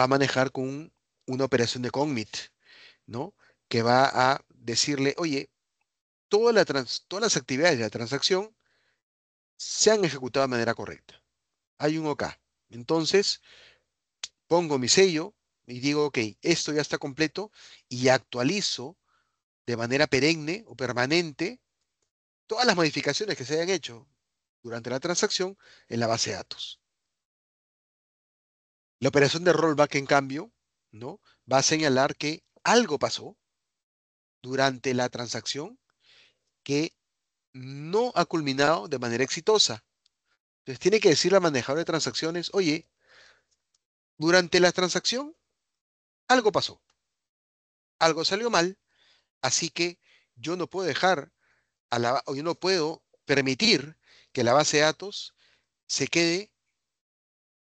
Va a manejar con una operación de commit, ¿no? Que va a decirle, oye, todas las actividades de la transacción se han ejecutado de manera correcta. Hay un OK. Entonces, pongo mi sello y digo, ok, esto ya está completo y actualizo de manera perenne o permanente todas las modificaciones que se hayan hecho durante la transacción en la base de datos. La operación de rollback, en cambio, ¿no? Va a señalar que algo pasó durante la transacción que no ha culminado de manera exitosa. Entonces tiene que decirle al manejador de transacciones, oye, durante la transacción algo pasó, algo salió mal, así que yo no puedo dejar o yo no puedo permitir que la base de datos se quede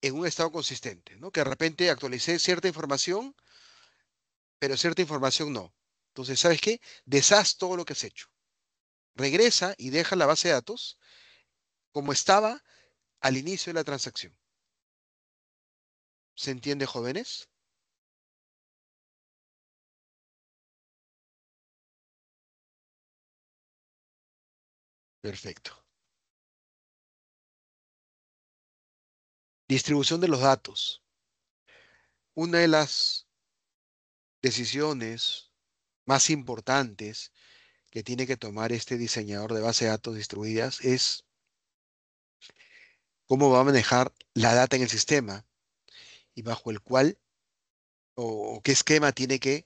en un estado consistente, ¿no? Que de repente actualicé cierta información, pero cierta información no. Entonces, ¿sabes qué? Deshaz todo lo que has hecho. Regresa y deja la base de datos como estaba al inicio de la transacción. ¿Se entiende, jóvenes? Perfecto. Distribución de los datos. Una de las decisiones más importantes que tiene que tomar este diseñador de base de datos distribuidas es cómo va a manejar la data en el sistema y bajo el cual o qué esquema tiene que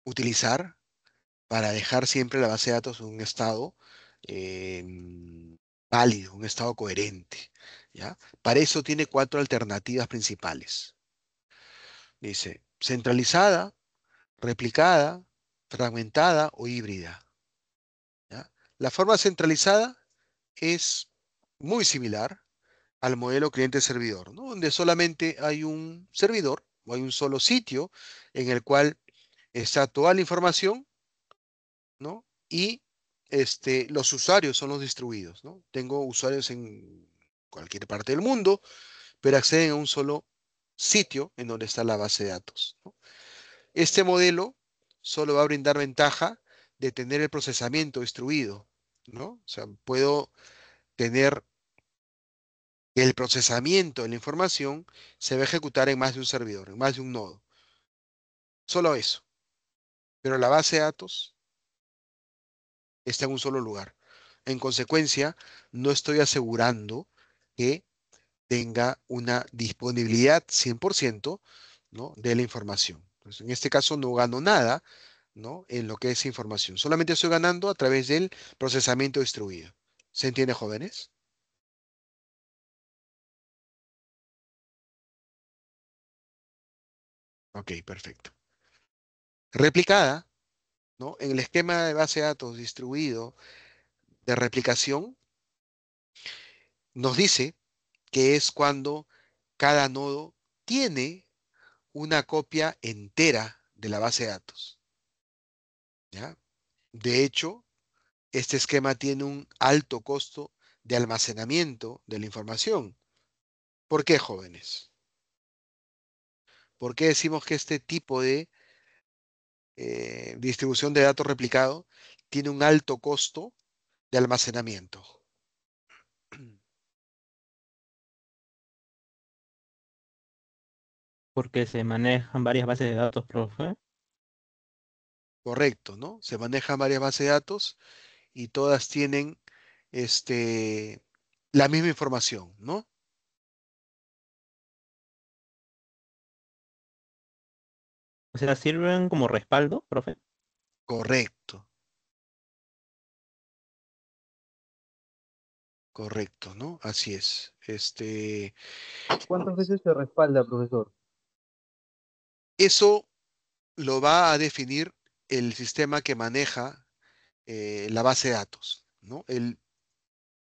utilizar para dejar siempre la base de datos en un estado válido, un estado coherente, ¿ya? Para eso tiene cuatro alternativas principales. Dice, centralizada, replicada, fragmentada o híbrida, ¿ya? La forma centralizada es muy similar al modelo cliente-servidor, ¿no? Donde solamente hay un servidor o hay un solo sitio en el cual está toda la información, ¿no? Y los usuarios son los distribuidos, ¿no? Tengo usuarios en cualquier parte del mundo, pero acceden a un solo sitio en donde está la base de datos, ¿no? Este modelo solo va a brindar ventaja de tener el procesamiento distribuido, ¿no? O sea, puedo tener que el procesamiento de la información se va a ejecutar en más de un servidor, en más de un nodo. Solo eso. Pero la base de datos está en un solo lugar. En consecuencia, no estoy asegurando que tenga una disponibilidad 100%, ¿no? De la información. Entonces, en este caso no gano nada, ¿no? En lo que es información. Solamente estoy ganando a través del procesamiento distribuido. ¿Se entiende, jóvenes? Ok, perfecto. Replicada, ¿no? En el esquema de base de datos distribuido de replicación, nos dice que es cuando cada nodo tiene una copia entera de la base de datos, ¿ya? De hecho, este esquema tiene un alto costo de almacenamiento de la información. ¿Por qué, jóvenes? ¿Por qué decimos que este tipo de distribución de datos replicado tiene un alto costo de almacenamiento? Porque se manejan varias bases de datos, profe. Correcto, ¿no? Se manejan varias bases de datos y todas tienen este, la misma información, ¿no? O sea, sirven como respaldo, profe. Correcto, correcto, ¿no? Así es. ¿Cuántas veces se respalda, profesor? Eso lo va a definir el sistema que maneja la base de datos, ¿no?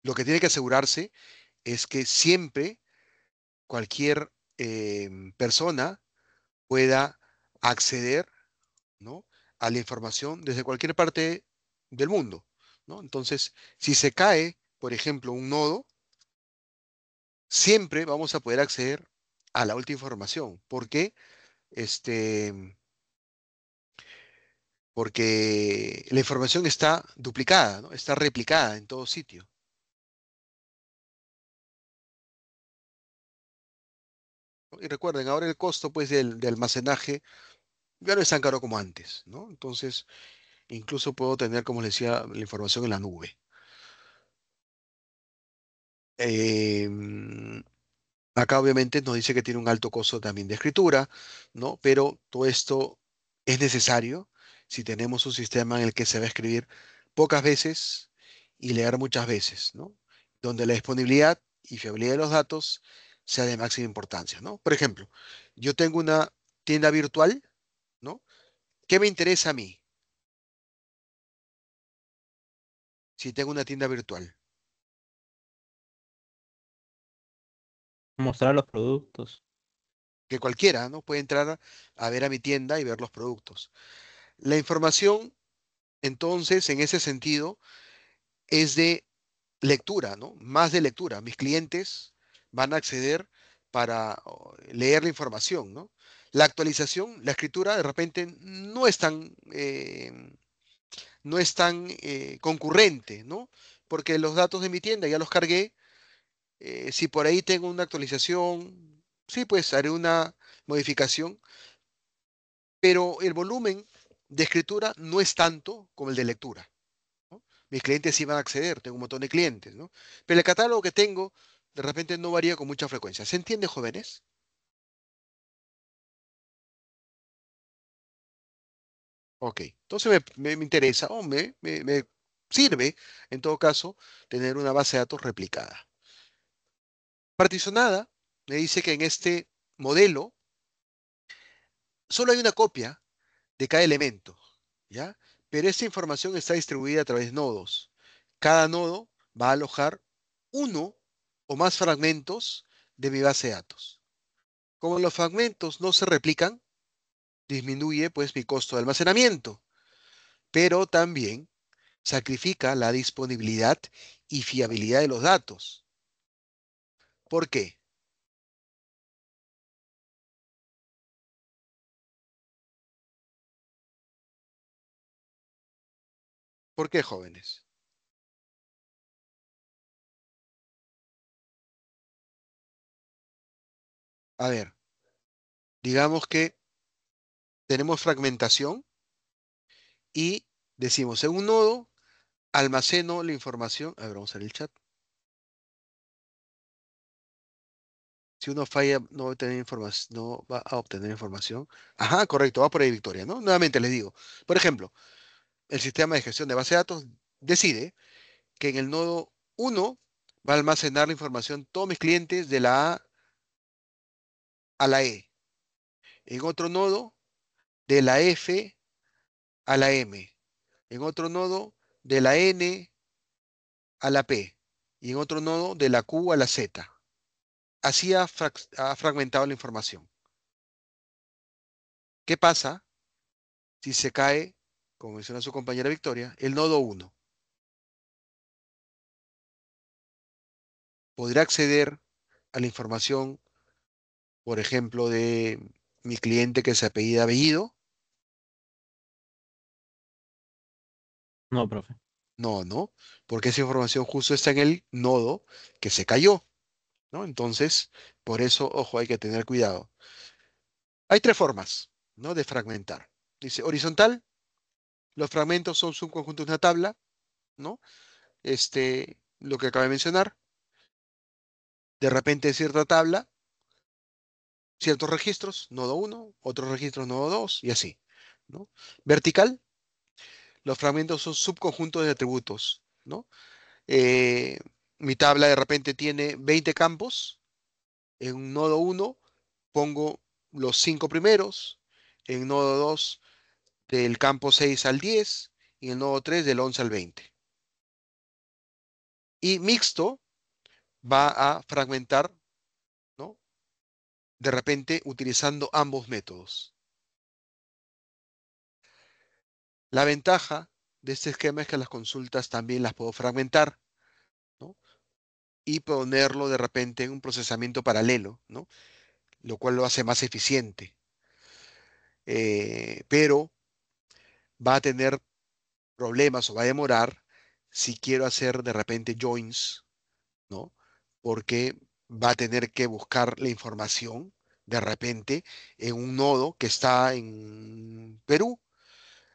Lo que tiene que asegurarse es que siempre cualquier persona pueda acceder, ¿no? a la información desde cualquier parte del mundo, ¿no? Entonces, si se cae, por ejemplo, un nodo, siempre vamos a poder acceder a la última información. ¿Por qué? Este, Porque la información está duplicada, ¿no? Está replicada en todo sitio. ¿No? Y recuerden, ahora el costo pues, de almacenaje ya no es tan caro como antes, ¿no? Entonces, incluso puedo tener, como les decía, la información en la nube. Em, Acá obviamente nos dice que tiene un alto costo también de escritura, ¿no? Pero todo esto es necesario si tenemos un sistema en el que se va a escribir pocas veces y leer muchas veces, ¿no? Donde la disponibilidad y fiabilidad de los datos sea de máxima importancia, ¿no? Por ejemplo, yo tengo una tienda virtual, ¿no? ¿Qué me interesa a mí si tengo una tienda virtual? Mostrar los productos. Que cualquiera, ¿no? Puede entrar a ver a mi tienda y ver los productos. La información, entonces, en ese sentido, es de lectura, ¿no? Más de lectura. Mis clientes van a acceder para leer la información, ¿no? La actualización, la escritura, de repente no es tan concurrente, ¿no? Porque los datos de mi tienda ya los cargué. Si por ahí tengo una actualización, sí, pues haré una modificación, pero el volumen de escritura no es tanto como el de lectura. ¿No? Mis clientes sí van a acceder, tengo un montón de clientes, ¿no? Pero el catálogo que tengo de repente no varía con mucha frecuencia. ¿Se entiende, jóvenes? Ok, entonces me interesa o me sirve, en todo caso, tener una base de datos replicada. Particionada me dice que en este modelo solo hay una copia de cada elemento, ¿ya? Pero esta información está distribuida a través de nodos. Cada nodo va a alojar uno o más fragmentos de mi base de datos. Como los fragmentos no se replican, disminuye pues mi costo de almacenamiento, pero también sacrifica la disponibilidad y fiabilidad de los datos. ¿Por qué? ¿Por qué, jóvenes? A ver, digamos que tenemos fragmentación y decimos en un nodo almaceno la información. A ver, vamos a ver el chat. Si uno falla, no va a obtener información, no va a obtener información. Ajá, correcto, va por ahí, Victoria, ¿no? Nuevamente les digo. Por ejemplo, el sistema de gestión de base de datos decide que en el nodo uno va a almacenar la información todos mis clientes de la A a la E. En otro nodo, de la F a la M. En otro nodo, de la N a la P. Y en otro nodo, de la Q a la Z. Así ha fragmentado la información. ¿Qué pasa si se cae, como menciona su compañera Victoria, el nodo uno? ¿Podrá acceder a la información, por ejemplo, de mi cliente que se apellida Bellido? No, profe. No, no, porque esa información justo está en el nodo que se cayó, ¿no? Entonces, por eso, ojo, hay que tener cuidado. Hay tres formas, ¿no?, de fragmentar. Dice horizontal, los fragmentos son subconjuntos de una tabla, ¿no? Lo que acabo de mencionar. De repente cierta tabla, ciertos registros, nodo 1, otros registros, nodo 2, y así, ¿no? Vertical, los fragmentos son subconjuntos de atributos, ¿no? Eh, Mi tabla de repente tiene 20 campos. En un nodo 1 pongo los 5 primeros, en nodo 2 del campo 6 al 10 y en el nodo 3 del 11 al 20. Y mixto va a fragmentar, ¿no?, de repente utilizando ambos métodos. La ventaja de este esquema es que las consultas también las puedo fragmentar, ¿no?, y ponerlo de repente en un procesamiento paralelo, ¿no?, lo cual lo hace más eficiente. Pero va a tener problemas o va a demorar si quiero hacer de repente joins, ¿no? Porque va a tener que buscar la información de repente en un nodo que está en Perú,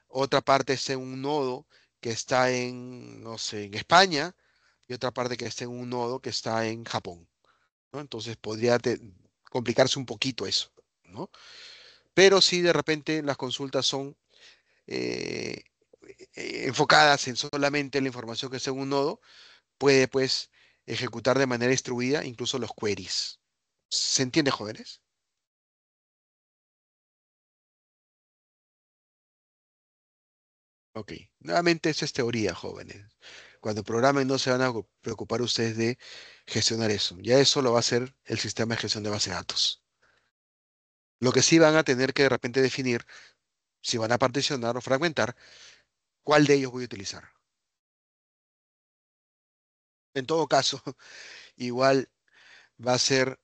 otra parte está en un nodo que está en, no sé, en España, y otra parte que está en un nodo que está en Japón, ¿no? Entonces podría complicarse un poquito eso, ¿no? Pero si de repente las consultas son eh, enfocadas en solamente la información que está en un nodo, puede pues ejecutar de manera distribuida incluso los queries. ¿Se entiende, jóvenes? Ok. Nuevamente, esa es teoría, jóvenes. Cuando programen no se van a preocupar ustedes de gestionar eso. Ya eso lo va a hacer el sistema de gestión de base de datos. Lo que sí van a tener que de repente definir si van a particionar o fragmentar, cuál de ellos voy a utilizar. En todo caso, igual va a ser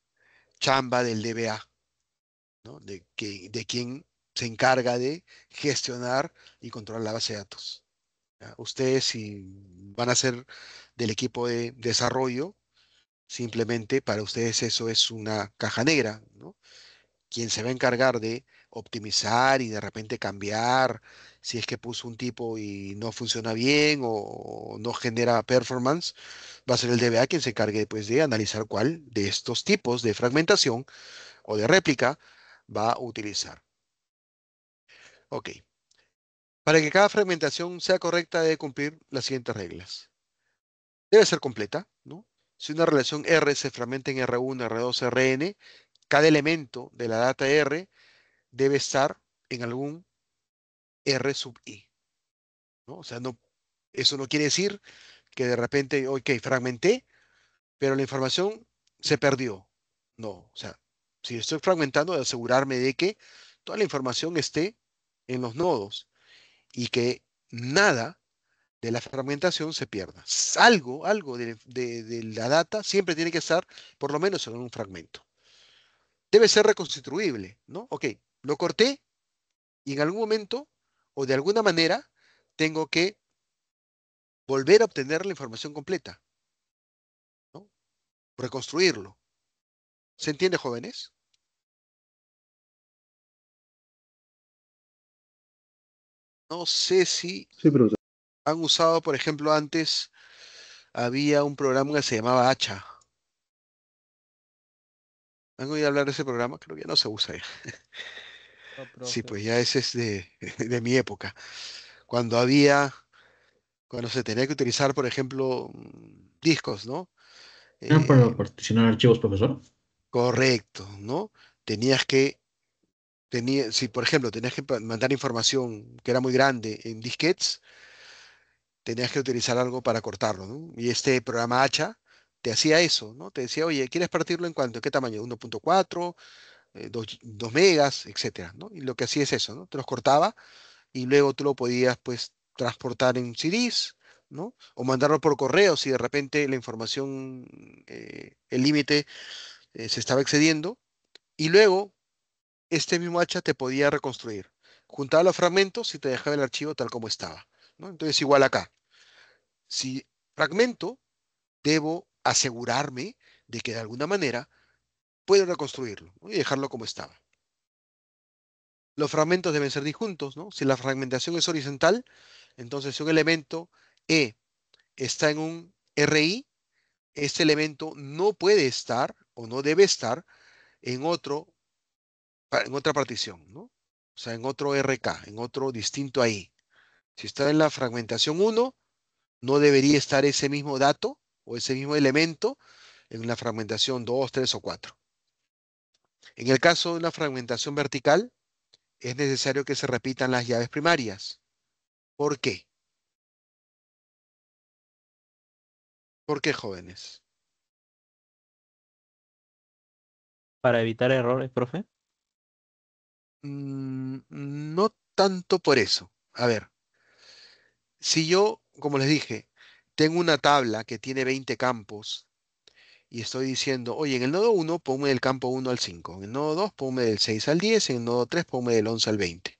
chamba del DBA, ¿no? De quien se encarga de gestionar y controlar la base de datos. ¿Ya? Ustedes, si van a ser del equipo de desarrollo, simplemente para ustedes eso es una caja negra, ¿no? Quien se va a encargar de optimizar y de repente cambiar si es que puso un tipo y no funciona bien o no genera performance, va a ser el DBA quien se encargue pues de analizar cuál de estos tipos de fragmentación o de réplica va a utilizar. Ok. Para que cada fragmentación sea correcta, debe cumplir las siguientes reglas. Debe ser completa, ¿no? Si una relación R se fragmenta en R1, R2, Rn, cada elemento de la data R debe estar en algún R sub i, ¿no? O sea, no, eso no quiere decir que de repente, ok, fragmenté, pero la información se perdió. No, o sea, si estoy fragmentando, de asegurarme de que toda la información esté en los nodos y que nada de la fragmentación se pierda. Algo de la data siempre tiene que estar por lo menos en un fragmento. Debe ser reconstituible, ¿no? Ok, lo corté y en algún momento o de alguna manera tengo que volver a obtener la información completa, ¿no? Reconstruirlo. ¿Se entiende, jóvenes? No sé si Sí, profesor. han usado, por ejemplo, antes había un programa que se llamaba Hacha. ¿Han oído hablar de ese programa? Creo que ya no se usa ya. No, Sí, profe. pues ya ese es de mi época. Cuando había, cuando se tenía que utilizar, por ejemplo, discos, ¿no? Para Eh, particionar archivos, profesor. Correcto, ¿no? Tenías que, si por ejemplo tenías que mandar información que era muy grande en disquetes, tenías que utilizar algo para cortarlo, ¿no? Y este programa Hacha te hacía eso, ¿no? Te decía, oye, ¿quieres partirlo en cuánto? ¿En qué tamaño? 1.4, 2 megas, etcétera, ¿no? Y lo que hacía es eso, ¿no? Te los cortaba y luego tú lo podías, pues, transportar en CDs, ¿no? O mandarlo por correo si de repente la información, el límite se estaba excediendo. Y luego, este mismo hacha te podía reconstruir. Juntaba los fragmentos y te dejaba el archivo tal como estaba, ¿no? Entonces, igual acá. Si fragmento, debo asegurarme de que de alguna manera puedo reconstruirlo, ¿no?, y dejarlo como estaba. Los fragmentos deben ser disjuntos, ¿no? Si la fragmentación es horizontal, entonces si un elemento E está en un RI, ese elemento no puede estar o no debe estar en en otra partición, ¿no? O sea, en otro RK, en otro distinto ahí. Si está en la fragmentación 1, no debería estar ese mismo dato o ese mismo elemento en la fragmentación 2, 3 o 4. En el caso de una fragmentación vertical, es necesario que se repitan las llaves primarias. ¿Por qué? ¿Por qué, jóvenes? Para evitar errores, profe. No tanto por eso. A ver, si yo, como les dije, tengo una tabla que tiene 20 campos y estoy diciendo, oye, en el nodo 1 ponme del campo 1 al 5, en el nodo 2 ponme del 6 al 10, en el nodo 3 ponme del 11 al 20.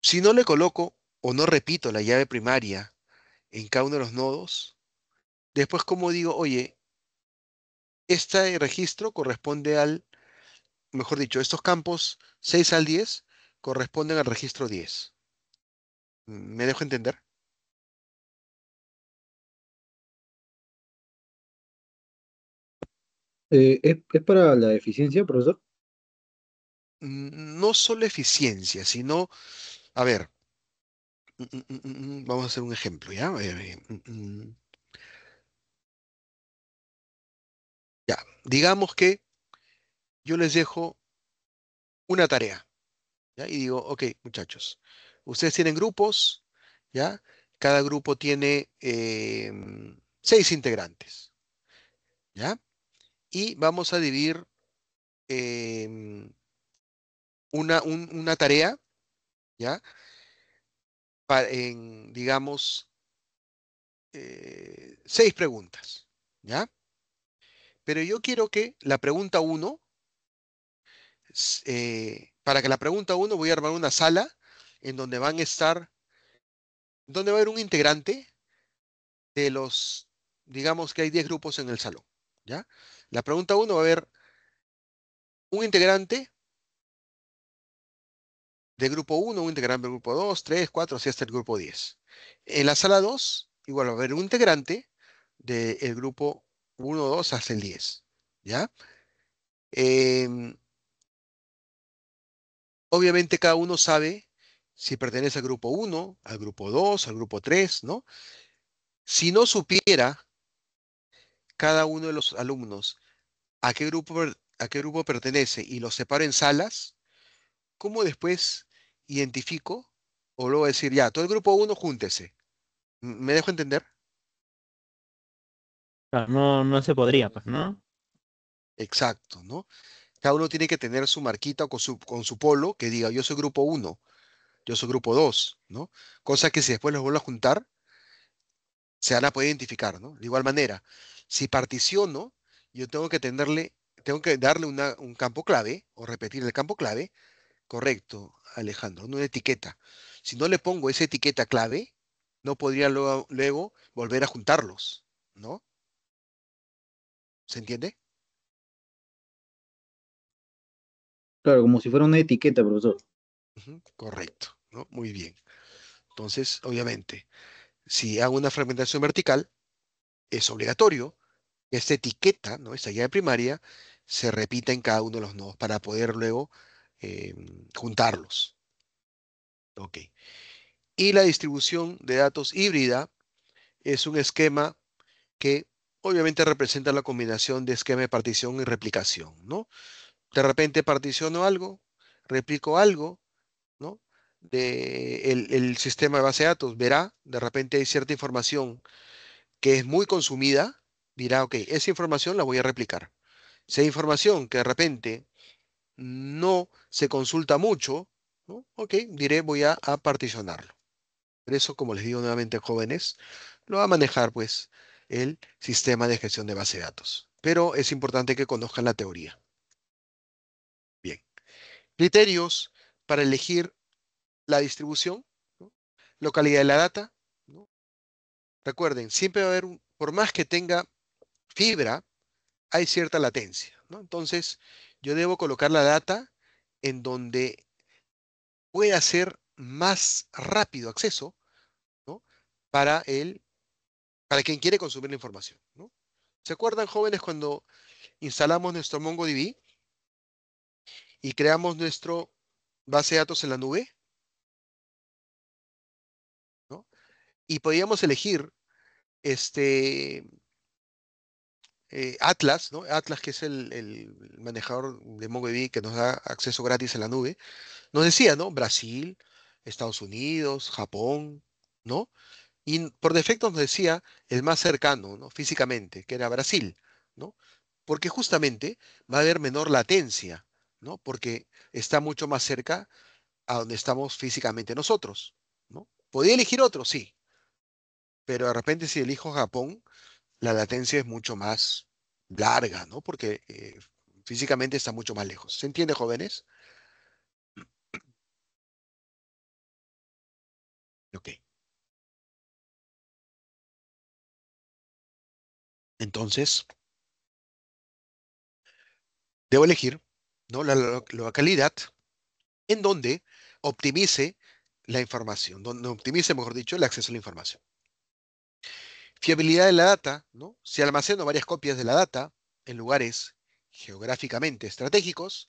Si no le coloco o no repito la llave primaria en cada uno de los nodos, después como digo, oye, este registro corresponde al, mejor dicho, estos campos 6 al 10 corresponden al registro 10. ¿Me dejo entender? ¿Es para la eficiencia, profesor? No solo eficiencia, sino, a ver, vamos a hacer un ejemplo, ¿ya? Ya, digamos que yo les dejo una tarea, ¿ya? Y digo, ok, muchachos, ustedes tienen grupos, ¿ya? Cada grupo tiene 6 integrantes, ¿ya? Y vamos a dividir em, una tarea, ¿ya? En, digamos, 6 preguntas, ¿ya? Pero yo quiero que la pregunta uno, para que la pregunta uno voy a armar una sala en donde van a estar, donde va a haber un integrante de los, digamos que hay 10 grupos en el salón, ¿ya? La pregunta uno va a haber un integrante de grupo uno, un integrante del grupo 2, 3, 4, así hasta el grupo 10. En la sala 2, igual va a haber un integrante del grupo uno, 2 hasta el 10, ¿ya? Em, Obviamente cada uno sabe si pertenece al grupo uno, al grupo 2, al grupo 3, ¿no? Si no supiera cada uno de los alumnos a qué grupo pertenece y los separo en salas, ¿cómo después identifico o luego decir, ya, todo el grupo uno júntese? ¿Me dejo entender? Claro, no, no se podría, pues, ¿no? Exacto, ¿no? Cada uno tiene que tener su marquita con su polo que diga, yo soy grupo uno, yo soy grupo 2, ¿no? Cosa que si después los vuelvo a juntar, se van a poder identificar, ¿no? De igual manera, si particiono, yo tengo que darle un campo clave o repetir el campo clave, correcto, Alejandro, no una etiqueta. Si no le pongo esa etiqueta clave, no podría luego volver a juntarlos, ¿no? ¿Se entiende? Claro, como si fuera una etiqueta, profesor. Ujú, correcto, ¿no? Muy bien. Entonces, obviamente, si hago una fragmentación vertical, es obligatorio que esta etiqueta, ¿no? Esta llave primaria, se repita en cada uno de los nodos para poder luego eh, juntarlos. Ok. Y la distribución de datos híbrida es un esquema que obviamente representa la combinación de esquema de partición y replicación, ¿no? De repente particiono algo, replico algo, ¿no? El sistema de base de datos verá, de repente hay cierta información que es muy consumida, dirá, ok, esa información la voy a replicar. Si hay información que de repente no se consulta mucho, ¿no? Ok, diré voy a particionarlo. Por eso, como les digo nuevamente, jóvenes, lo va a manejar pues el sistema de gestión de base de datos. Pero es importante que conozcan la teoría. Bien. Criterios para elegir la distribución, ¿no? Localidad de la data, ¿no? Recuerden, siempre va a haber, por más que tenga fibra, hay cierta latencia, ¿no? Entonces, yo debo colocar la data en donde pueda ser más rápido acceso, ¿no? Para para quien quiere consumir la información, ¿no? ¿Se acuerdan, jóvenes, cuando instalamos nuestro MongoDB y creamos nuestro base de datos en la nube, ¿no? Y podíamos elegir este Atlas, ¿no? Atlas, que es el manejador de MongoDB que nos da acceso gratis en la nube, nos decía, ¿no? Brasil, Estados Unidos, Japón, ¿no? Y por defecto nos decía el más cercano, ¿no? Físicamente, que era Brasil, ¿no? Porque justamente va a haber menor latencia, ¿no? Porque está mucho más cerca a donde estamos físicamente nosotros, ¿no? ¿Podía elegir otro? Sí, pero de repente si elijo Japón, la latencia es mucho más larga, ¿no? Porque físicamente está mucho más lejos. ¿Se entiende, jóvenes? Ok. Entonces, debo elegir, ¿no? La localidad en donde optimice la información, donde optimice, mejor dicho, el acceso a la información. Fiabilidad de la data, ¿no? Si almaceno varias copias de la data en lugares geográficamente estratégicos,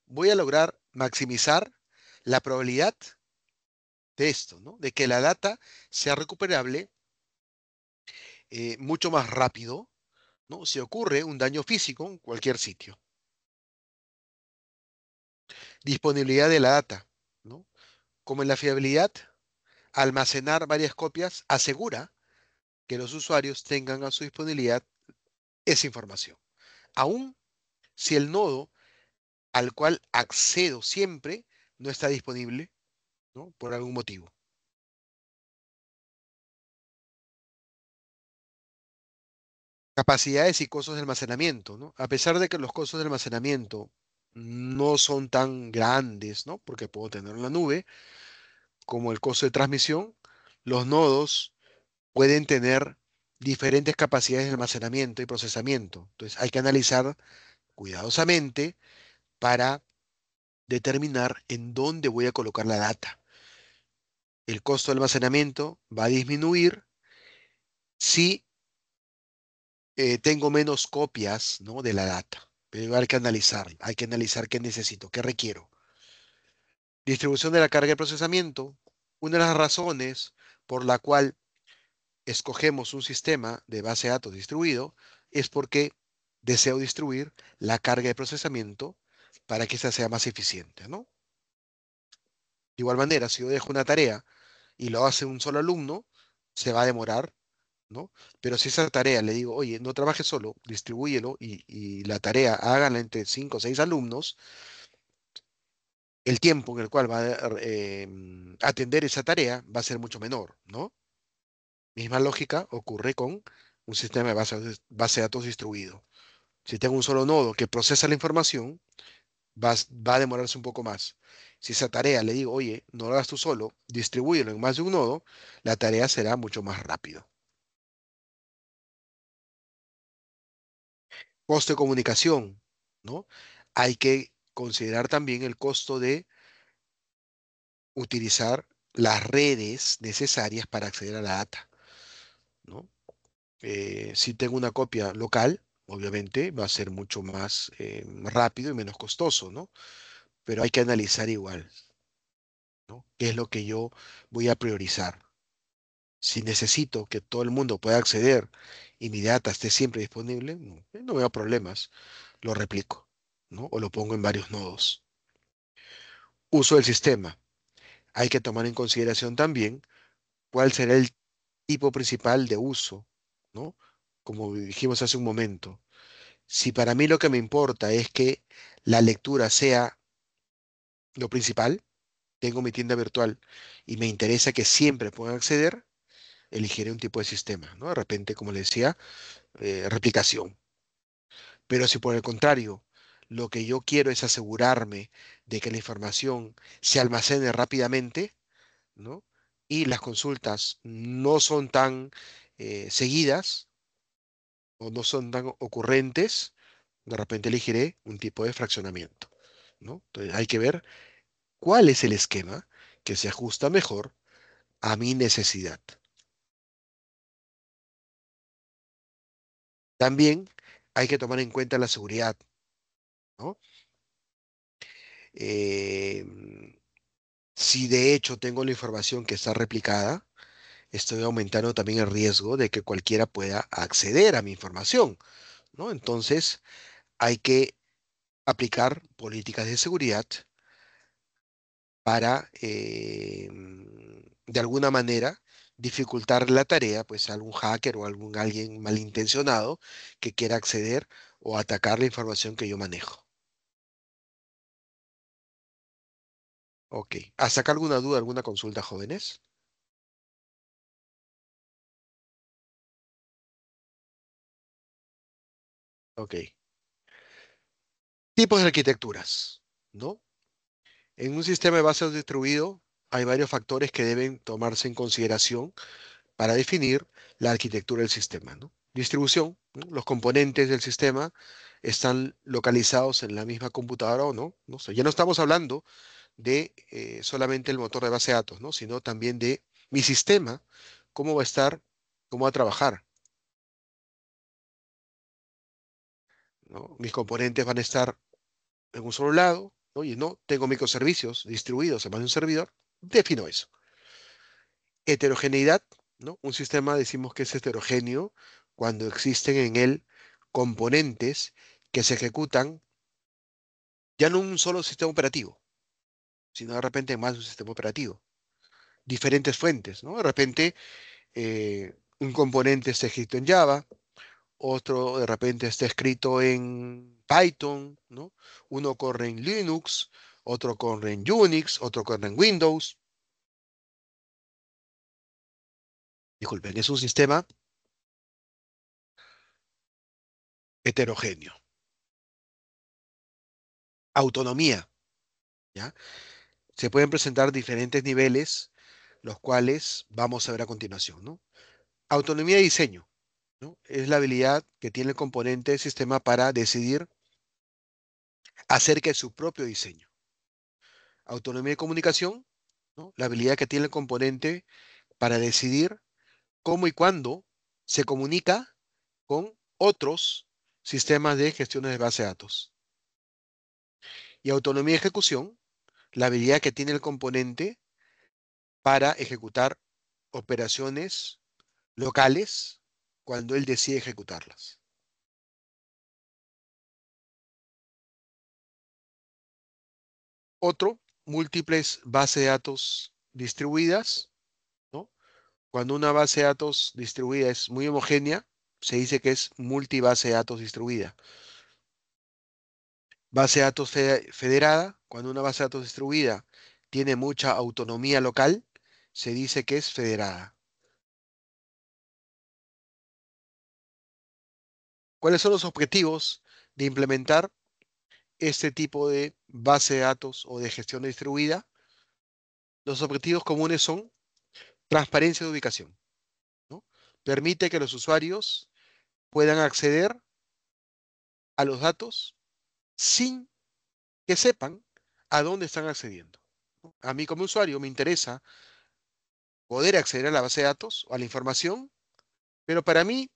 voy a lograr maximizar la probabilidad de esto, ¿no? De que la data sea recuperable mucho más rápido, ¿no? Si ocurre un daño físico en cualquier sitio. Disponibilidad de la data, ¿no? Como en la fiabilidad, almacenar varias copias asegura que los usuarios tengan a su disponibilidad esa información, aun si el nodo al cual accedo siempre no está disponible, ¿no? Por algún motivo. Capacidades y costos de almacenamiento, ¿no? A pesar de que los costos de almacenamiento no son tan grandes, ¿no? Porque puedo tener en la nube, como el costo de transmisión, los nodos pueden tener diferentes capacidades de almacenamiento y procesamiento. Entonces hay que analizar cuidadosamente para determinar en dónde voy a colocar la data. El costo de almacenamiento va a disminuir si tengo menos copias, ¿no? De la data. Pero hay que analizar qué necesito, qué requiero. Distribución de la carga de procesamiento. Una de las razones por la cual escogemos un sistema de base de datos distribuido es porque deseo distribuir la carga de procesamiento para que esta sea más eficiente, ¿no? De igual manera, si yo dejo una tarea y lo hace un solo alumno, se va a demorar, ¿no? Pero si esa tarea le digo, oye, no trabajes solo, distribúyelo y la tarea háganla entre 5 o 6 alumnos, el tiempo en el cual va a atender esa tarea va a ser mucho menor, ¿no? Misma lógica ocurre con un sistema de base de datos distribuido. Si tengo un solo nodo que procesa la información, va a demorarse un poco más. Si esa tarea le digo, oye, no lo hagas tú solo, distribúyelo en más de un nodo, la tarea será mucho más rápido. Costo de comunicación, ¿no? Hay que considerar también el costo de utilizar las redes necesarias para acceder a la data, ¿no? Si tengo una copia local, obviamente va a ser mucho más rápido y menos costoso, ¿no? Pero hay que analizar igual, ¿no? ¿Qué es lo que yo voy a priorizar? Si necesito que todo el mundo pueda acceder y mi data esté siempre disponible, no veo problemas, lo replico, ¿no? O lo pongo en varios nodos. Uso del sistema. Hay que tomar en consideración también cuál será el tipo principal de uso, ¿no? Como dijimos hace un momento. Si para mí lo que me importa es que la lectura sea lo principal, tengo mi tienda virtual y me interesa que siempre puedan acceder, elegiré un tipo de sistema, ¿no? De repente, como le decía, replicación. Pero si por el contrario, lo que yo quiero es asegurarme de que la información se almacene rápidamente, ¿no? Y las consultas no son tan seguidas o no son tan ocurrentes, de repente elegiré un tipo de fraccionamiento. ¿no? Entonces hay que ver cuál es el esquema que se ajusta mejor a mi necesidad. También hay que tomar en cuenta la seguridad, ¿no? Eh, si de hecho tengo la información que está replicada, estoy aumentando también el riesgo de que cualquiera pueda acceder a mi información, ¿no? Entonces, hay que aplicar políticas de seguridad para, de alguna manera, dificultar la tarea, pues, a algún hacker o algún alguien malintencionado que quiera acceder o atacar la información que yo manejo. Ok. ¿Hasta acá alguna duda, alguna consulta, jóvenes? Ok. Tipos de arquitecturas, ¿no? En un sistema de bases distribuido hay varios factores que deben tomarse en consideración para definir la arquitectura del sistema, ¿no? Distribución, ¿no? Los componentes del sistema están localizados en la misma computadora o no, ¿no? O sea, ya no estamos hablando de solamente el motor de base de datos, ¿no? Sino también de mi sistema, cómo va a estar, cómo va a trabajar, ¿no? Mis componentes van a estar en un solo lado, ¿no? Y no tengo microservicios distribuidos en más de un servidor, defino eso. Heterogeneidad, ¿no? Un sistema decimos que es heterogéneo cuando existen en él componentes que se ejecutan ya no en un solo sistema operativo, sino de repente en más de un sistema operativo. Diferentes fuentes, ¿no? De repente un componente está escrito en Java, otro de repente está escrito en Python, ¿no? Uno corre en Linux, otro corre en Unix, otro corre en Windows. Disculpen, es un sistema heterogéneo. Autonomía, ¿ya? Se pueden presentar diferentes niveles, los cuales vamos a ver a continuación, ¿no? Autonomía de diseño, ¿no? Es la habilidad que tiene el componente del sistema para decidir acerca de su propio diseño. Autonomía de comunicación, ¿no? La habilidad que tiene el componente para decidir cómo y cuándo se comunica con otros sistemas de gestión de base de datos. Y autonomía de ejecución, la habilidad que tiene el componente para ejecutar operaciones locales cuando él decide ejecutarlas. Otro, múltiples bases de datos distribuidas, ¿no? Cuando una base de datos distribuida es muy homogénea, se dice que es multibase de datos distribuida. Base de datos federada, cuando una base de datos distribuida tiene mucha autonomía local, se dice que es federada. ¿Cuáles son los objetivos de implementar este tipo de base de datos o de gestión distribuida? Los objetivos comunes son transparencia de ubicación, ¿no? Permite que los usuarios puedan acceder a los datos sin que sepan a dónde están accediendo, ¿no? A mí como usuario me interesa poder acceder a la base de datos o a la información, pero para mí,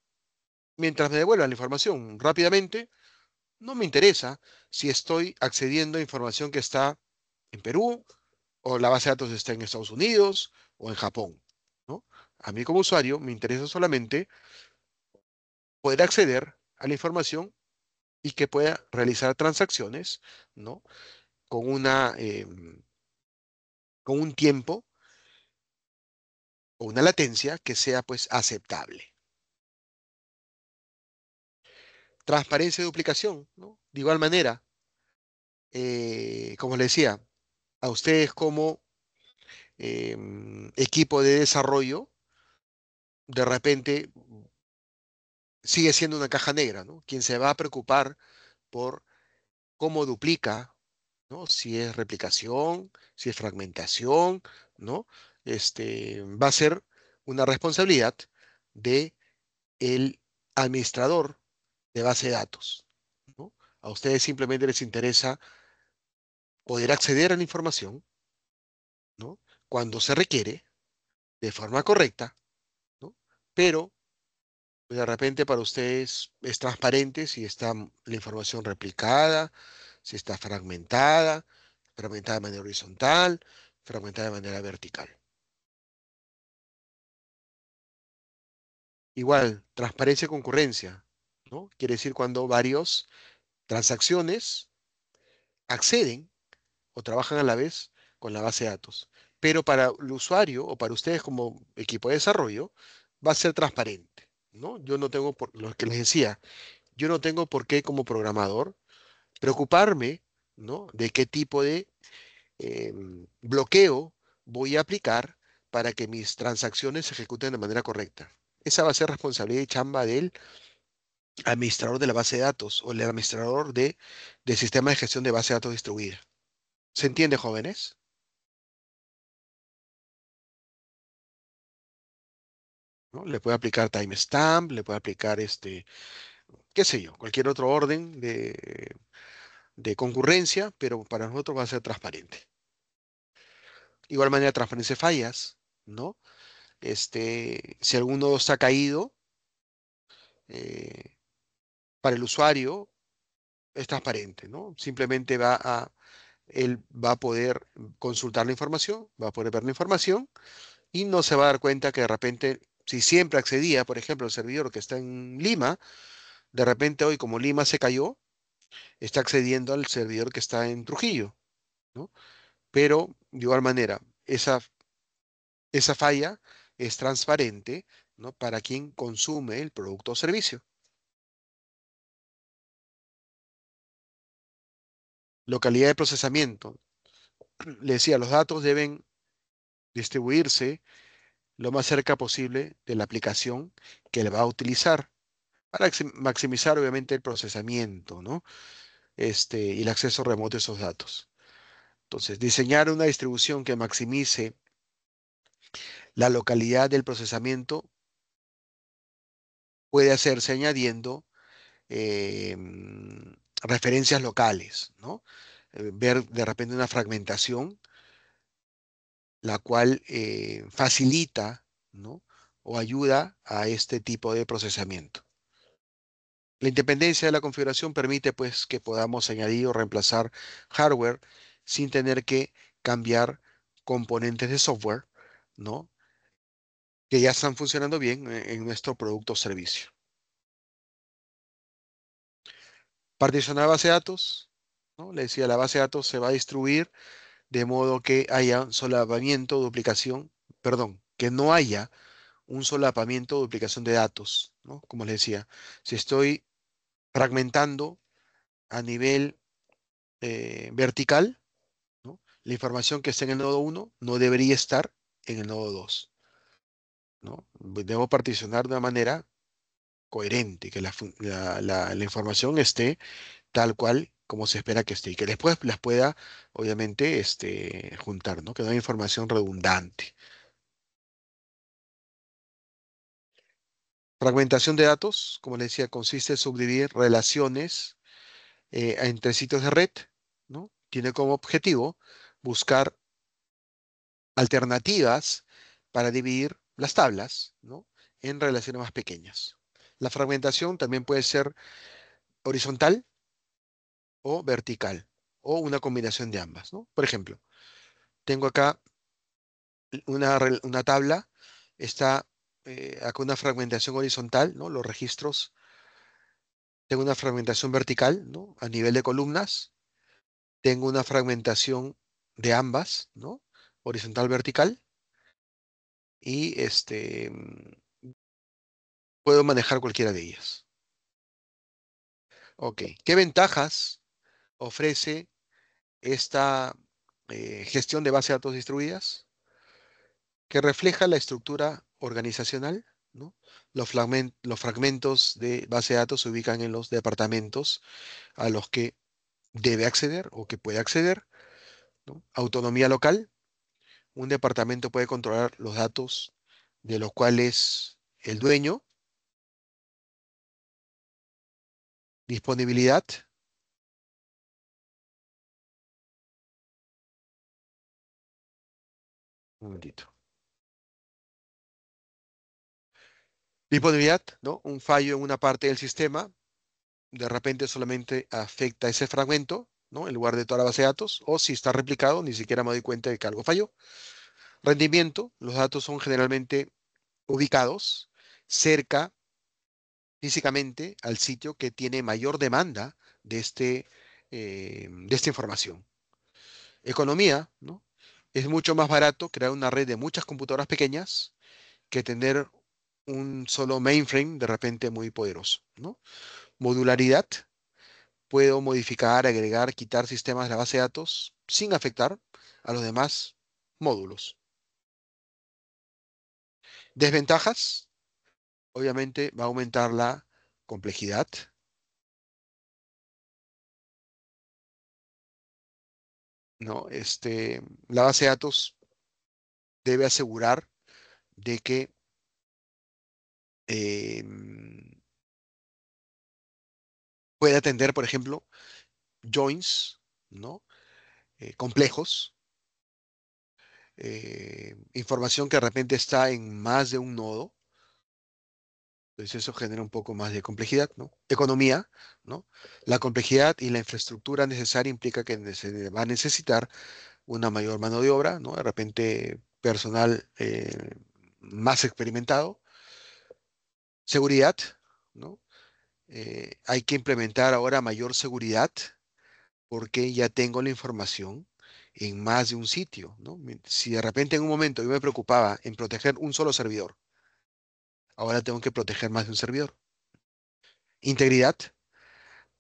mientras me devuelvan la información rápidamente, no me interesa si estoy accediendo a información que está en Perú o la base de datos está en Estados Unidos o en Japón, ¿no? A mí como usuario me interesa solamente poder acceder a la información y que pueda realizar transacciones, ¿no? Con con un tiempo o una latencia que sea pues aceptable. Transparencia de duplicación, ¿no? De igual manera, como les decía, a ustedes como equipo de desarrollo, de repente sigue siendo una caja negra, ¿no? Quien se va a preocupar por cómo duplica, ¿no? Si es replicación, si es fragmentación, ¿no? Va a ser una responsabilidad de el administrador de base de datos, ¿no? A ustedes simplemente les interesa poder acceder a la información, ¿no? Cuando se requiere, de forma correcta, ¿no? Pero de repente para ustedes es transparente si está la información replicada, si está fragmentada, fragmentada de manera horizontal, fragmentada de manera vertical. Igual, transparencia y concurrencia, ¿no? Quiere decir cuando varios transacciones acceden o trabajan a la vez con la base de datos. Pero para el usuario o para ustedes como equipo de desarrollo va a ser transparente, ¿no? Yo no tengo, por lo que les decía, yo no tengo por qué como programador preocuparme, ¿no? De qué tipo de bloqueo voy a aplicar para que mis transacciones se ejecuten de manera correcta. Esa va a ser responsabilidad y chamba del administrador de la base de datos o el administrador del sistema de gestión de base de datos distribuida. ¿Se entiende, jóvenes? ¿No? Le puede aplicar timestamp, le puede aplicar qué sé yo, cualquier otro orden de concurrencia, pero para nosotros va a ser transparente. Igual manera, transparencia de fallas, ¿no? Si alguno está caído, eh, para el usuario es transparente, ¿no? Simplemente él va a poder consultar la información, va a poder ver la información y no se va a dar cuenta que de repente, si siempre accedía, por ejemplo, el servidor que está en Lima, de repente hoy como Lima se cayó, está accediendo al servidor que está en Trujillo, ¿no? Pero de igual manera, esa falla es transparente, ¿no? Para quien consume el producto o servicio. Localidad de procesamiento. Le decía, los datos deben distribuirse lo más cerca posible de la aplicación que le va a utilizar para maximizar obviamente el procesamiento, ¿no? Y el acceso remoto a esos datos. Entonces, diseñar una distribución que maximice la localidad del procesamiento puede hacerse añadiendo referencias locales, ¿no? Ver de repente una fragmentación, la cual facilita, ¿no? O ayuda a este tipo de procesamiento. La independencia de la configuración permite pues que podamos añadir o reemplazar hardware sin tener que cambiar componentes de software, ¿no? Que ya están funcionando bien en nuestro producto o servicio. Particionar base de datos, ¿no? Le decía, la base de datos se va a distribuir de modo que haya un solapamiento, duplicación, perdón, que no haya un solapamiento o duplicación de datos, ¿no? Como les decía, si estoy fragmentando a nivel vertical, ¿no? La información que está en el nodo 1 no debería estar en el nodo 2, ¿no? Debo particionar de una manera coherente, que la información esté tal cual como se espera que esté y que después las pueda, obviamente, juntar, ¿no? Que no haya información redundante. Fragmentación de datos, como les decía, consiste en subdividir relaciones entre sitios de red, ¿no? Tiene como objetivo buscar alternativas para dividir las tablas, ¿no? En relaciones más pequeñas. La fragmentación también puede ser horizontal o vertical, o una combinación de ambas, ¿no? Por ejemplo, tengo acá una tabla, está acá una fragmentación horizontal, ¿no? Los registros, tengo una fragmentación vertical, ¿no? A nivel de columnas, tengo una fragmentación de ambas, ¿no? Horizontal, vertical, y puedo manejar cualquiera de ellas. Ok, ¿qué ventajas ofrece esta gestión de base de datos distribuidas? Que refleja la estructura organizacional, ¿no? Los fragmentos de base de datos se ubican en los departamentos a los que debe acceder o que puede acceder, ¿no? Autonomía local. Un departamento puede controlar los datos de los cuales el dueño. Disponibilidad. Un momentito. Disponibilidad, ¿no? Un fallo en una parte del sistema, de repente solamente afecta ese fragmento, ¿no? En lugar de toda la base de datos, o si está replicado, ni siquiera me doy cuenta de que algo falló. Rendimiento, los datos son generalmente ubicados cerca físicamente al sitio que tiene mayor demanda de esta información. Economía, ¿no? Es mucho más barato crear una red de muchas computadoras pequeñas que tener un solo mainframe de repente muy poderoso, ¿no? Modularidad, puedo modificar, agregar, quitar sistemas de la base de datos sin afectar a los demás módulos. Desventajas, obviamente va a aumentar la complejidad. ¿No? La base de datos debe asegurar de que em, puede atender, por ejemplo, joins, ¿no? Complejos, información que de repente está en más de un nodo. Entonces eso genera un poco más de complejidad, ¿no? Economía, ¿no? La complejidad y la infraestructura necesaria implica que se va a necesitar una mayor mano de obra, ¿no? De repente personal más experimentado. Seguridad, ¿no? Hay que implementar ahora mayor seguridad porque ya tengo la información en más de un sitio, ¿no? Si de repente en un momento yo me preocupaba en proteger un solo servidor, ahora tengo que proteger más de un servidor. Integridad,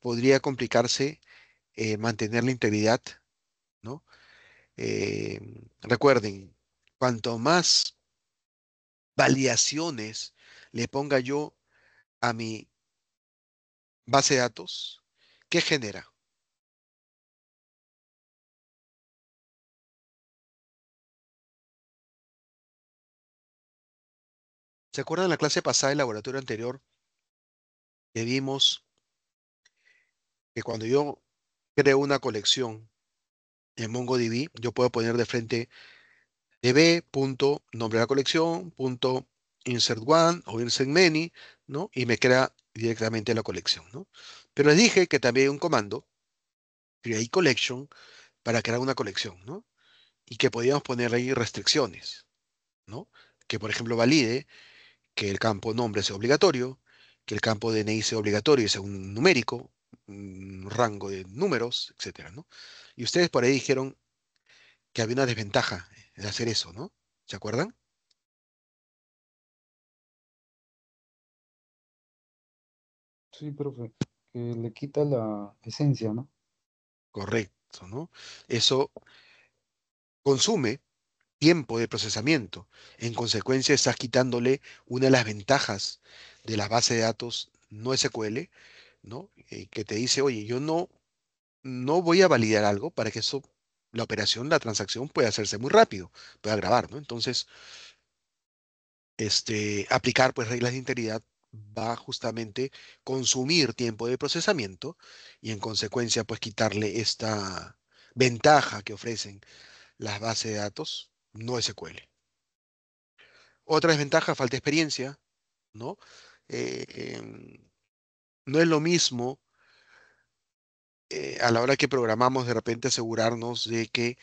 podría complicarse mantener la integridad, ¿no? Eh, Recuerden, cuanto más validaciones le ponga yo a mi base de datos, ¿qué genera? ¿Se acuerdan la clase pasada del laboratorio anterior que vimos que cuando yo creo una colección en MongoDB, yo puedo poner de frente db punto nombre de la colección punto insert one o insert many, ¿no? Y me crea directamente la colección, ¿no? Pero les dije que también hay un comando, create collection, para crear una colección, ¿no? Y que podíamos poner ahí restricciones, ¿no? Que por ejemplo valide que el campo nombre sea obligatorio, que el campo DNI sea obligatorio y sea un numérico, un rango de números, etcétera, ¿no? Y ustedes por ahí dijeron que había una desventaja de hacer eso, ¿no? ¿Se acuerdan? Sí, profe, que le quita la esencia, ¿no? Correcto, ¿no? Eso consume tiempo de procesamiento. En consecuencia, estás quitándole una de las ventajas de la base de datos no SQL, ¿no? Que te dice, oye, yo no voy a validar algo para que eso, la operación, la transacción pueda hacerse muy rápido, pueda grabar, ¿no? Entonces, aplicar pues reglas de integridad va justamente consumir tiempo de procesamiento y en consecuencia pues quitarle esta ventaja que ofrecen las bases de datos no SQL. Otra desventaja, falta de experiencia, ¿no? Eh, em, no es lo mismo a la hora que programamos de repente asegurarnos de que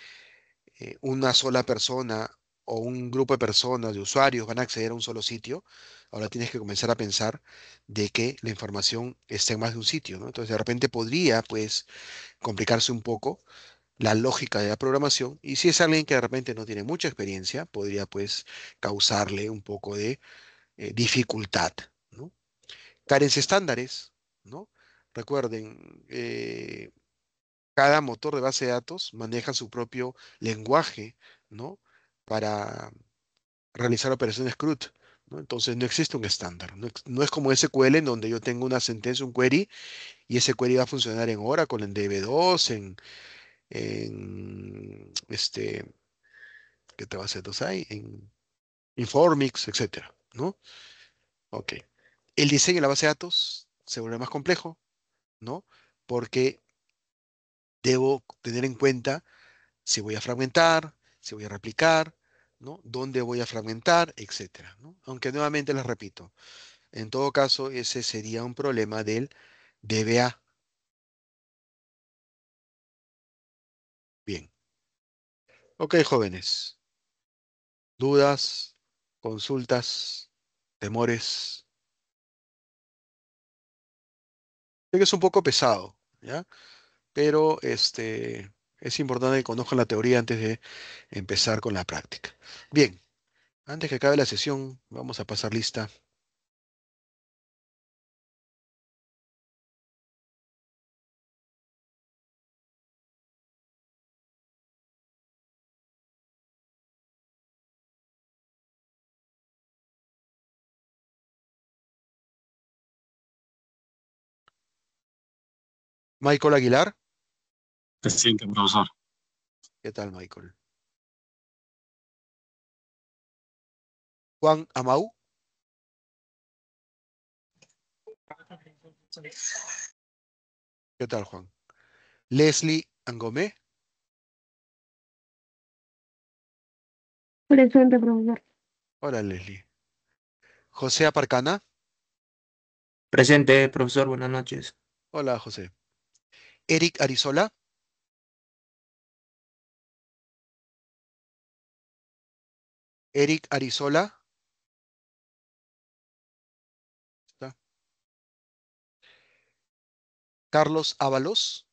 una sola persona o un grupo de personas, de usuarios, van a acceder a un solo sitio. Ahora tienes que comenzar a pensar de que la información está en más de un sitio, ¿no? Entonces de repente podría, pues, complicarse un poco la lógica de la programación y si es alguien que de repente no tiene mucha experiencia, podría, pues, causarle un poco de dificultad, ¿no? Carencia estándares, ¿no? Recuerden, cada motor de base de datos maneja su propio lenguaje, ¿no? Para realizar operaciones CRUD, ¿no? Entonces no existe un estándar. No es como SQL en donde yo tengo una sentencia, un query, y ese query va a funcionar en Oracle, en DB2, en ¿qué te base de datos hay? En Informix, etcétera, ¿no? Ok. El diseño de la base de datos se vuelve más complejo, ¿no? Porque debo tener en cuenta si voy a fragmentar, si voy a replicar, ¿no? ¿Dónde voy a fragmentar? Etcétera, ¿no? Aunque nuevamente les repito, en todo caso, ese sería un problema del DBA. Bien. Ok, jóvenes. ¿Dudas? ¿Consultas? ¿Temores? Sé que es un poco pesado, ¿ya? Pero es importante que conozcan la teoría antes de empezar con la práctica. Bien, antes que acabe la sesión, vamos a pasar lista. Michael Aguilar, Presente, profesor. ¿qué tal, Michael? Juan Amau, ¿qué tal, Juan? Leslie Angomé, Presente, profesor. hola, Leslie. José Aparcana, Presente, profesor, buenas noches. hola, José. Eric Arizola, Eric Arizola, ¿está? Carlos Ábalos,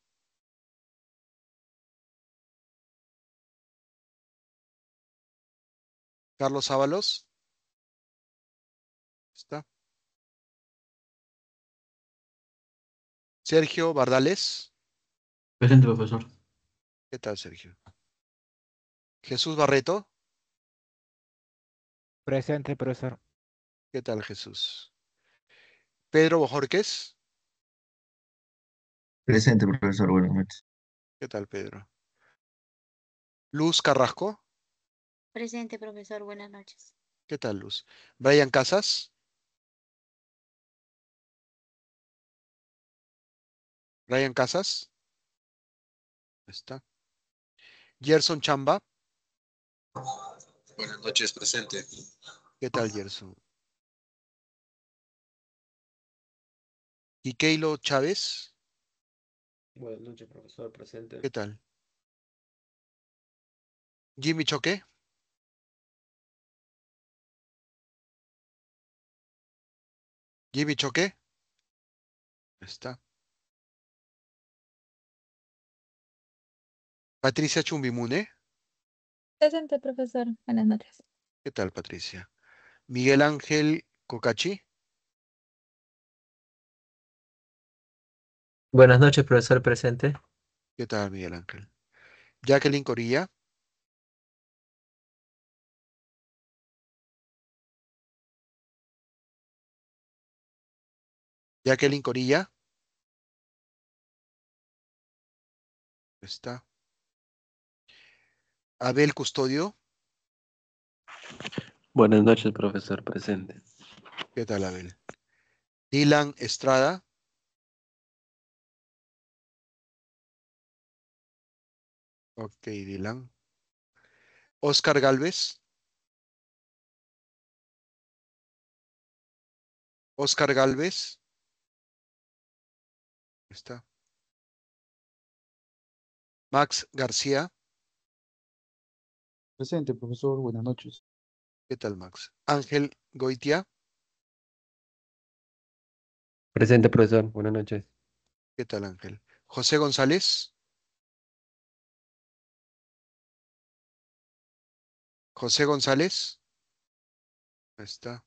Carlos Ábalos, ¿está? Sergio Bardales, Presente, profesor. ¿qué tal, Sergio? Jesús Barreto, Presente, profesor. ¿qué tal, Jesús? Pedro Bojorquez, Presente, profesor. Buenas noches. ¿qué tal, Pedro? Luz Carrasco, Presente, profesor. Buenas noches. ¿qué tal, Luz? Brian Casas, Brian Casas, ¿está? Gerson Chamba, Buenas noches, presente. ¿qué tal, Gerson? Y Keilo Chávez, Buenas noches, profesor, presente. ¿qué tal? Jimmy Choque, Jimmy Choque, ¿está? Patricia Chumbimune, Presente, profesor. Buenas noches. ¿qué tal, Patricia? Miguel Ángel Cocachi, Buenas noches, profesor presente. ¿qué tal, Miguel Ángel? Jacqueline Corilla, Jacqueline Corilla, ¿está? Abel Custodio, Buenas noches, profesor, presente. ¿qué tal, Abel? Dylan Estrada, ok, Dylan. Oscar Galvez, Oscar Galvez, ¿está? Max García, Presente, profesor. Buenas noches. ¿qué tal, Max? Ángel Goitia, Presente, profesor, buenas noches. ¿qué tal, Ángel? José González, José González, ¿está?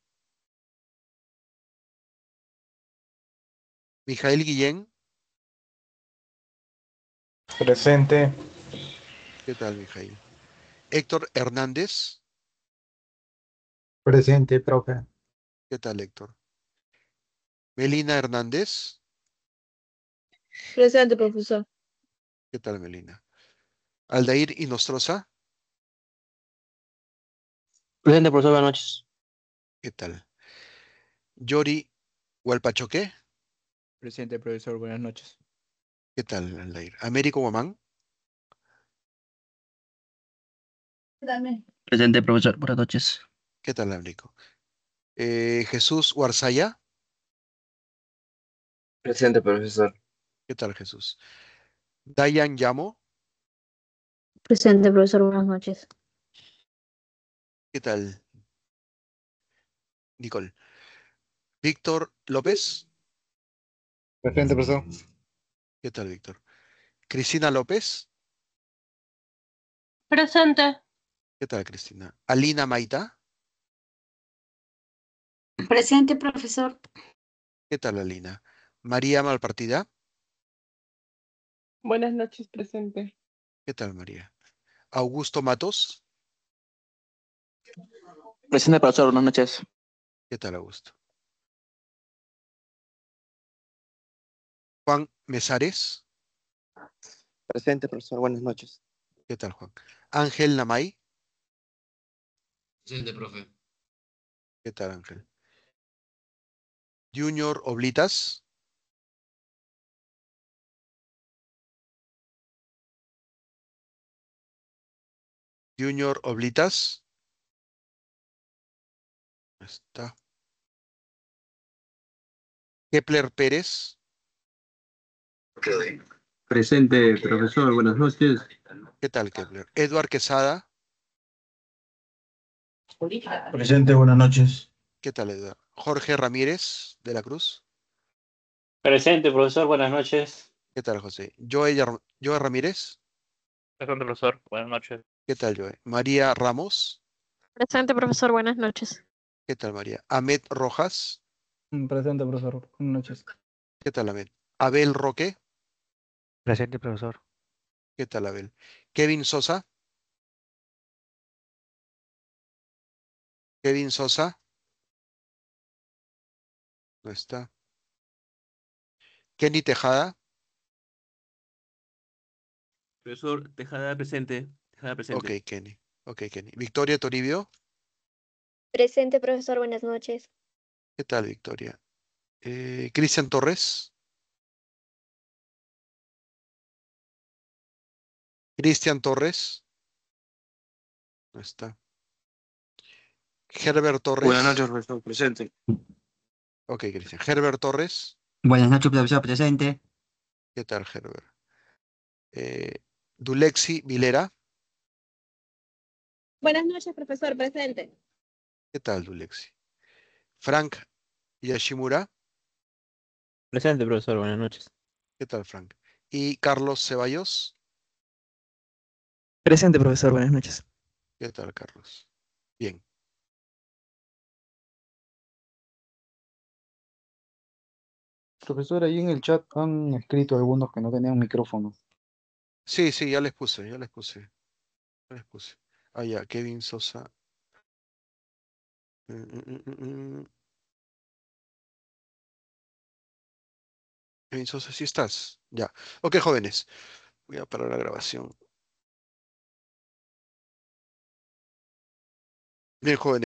Mijael Guillén, Presente. ¿qué tal, Mijail? Héctor Hernández, Presente, profe. ¿qué tal, Héctor? Melina Hernández, Presente, profesor. ¿qué tal, Melina? Aldair Inostroza, Presente, profesor, buenas noches. ¿qué tal? Yori Hualpachoque, Presente, profesor. Buenas noches. ¿qué tal, Aldair? Américo Guamán, Dame. Presente, profesor. Buenas noches. ¿Qué tal, Américo? Jesús Warzaya. Presente, profesor. ¿Qué tal, Jesús? Dayan Llamo. Presente, profesor. Buenas noches. ¿Qué tal, Nicole? Víctor López. Presente, profesor. ¿Qué tal, Víctor? Cristina López. Presente. ¿Qué tal, Cristina? Alina Maita. Presente, profesor. ¿Qué tal, Alina? María Malpartida. Buenas noches, presente. ¿Qué tal, María? Augusto Matos. Presente, profesor. Buenas noches. ¿Qué tal, Augusto? Juan Mesares. Presente, profesor. Buenas noches. ¿Qué tal, Juan? Ángel Namay. Presente, profe. ¿Qué tal, Ángel? Junior Oblitas. Junior Oblitas. Ahí está. Kepler Pérez. Presente, profesor. Buenas noches. ¿Qué tal, Kepler? Edward Quesada. Presente, buenas noches. ¿Qué tal, Edward? Jorge Ramírez de la Cruz. Presente, profesor, buenas noches. ¿Qué tal, José? Joe Ramírez. Presente, profesor, buenas noches. ¿Qué tal, Joe? María Ramos. Presente, profesor. Buenas noches. ¿Qué tal, María? Ahmed Rojas. Presente, profesor. Buenas noches. ¿Qué tal, Ahmed? Abel Roque. Presente, profesor. ¿Qué tal, Abel? Kevin Sosa. Kevin Sosa. No está. Kenny Tejada. Profesor Tejada presente. Tejada presente. Ok, Kenny. Ok, Kenny. Victoria Toribio. Presente, profesor. Buenas noches. ¿Qué tal, Victoria? Cristian Torres. Cristian Torres. No está. Herbert Torres. Buenas noches, profesor. Presente. Ok, Cristian. Herbert Torres. Buenas noches, profesor. Presente. ¿Qué tal, Herbert? Dulexi Vilera. Buenas noches, profesor. Presente. ¿Qué tal, Dulexi? Frank Yashimura. Presente, profesor. Buenas noches. ¿Qué tal, Frank? Y Carlos Ceballos. Presente, profesor. Buenas noches. ¿Qué tal, Carlos? Bien. Profesor, ahí en el chat han escrito algunos que no tenían micrófono. Sí, sí, ya les puse, ya les puse. Ya les puse. Ah, ya, Kevin Sosa. Mm, mm, mm, mm. Kevin Sosa, sí estás. Ya. Ok, jóvenes. Voy a parar la grabación. Bien, jóvenes.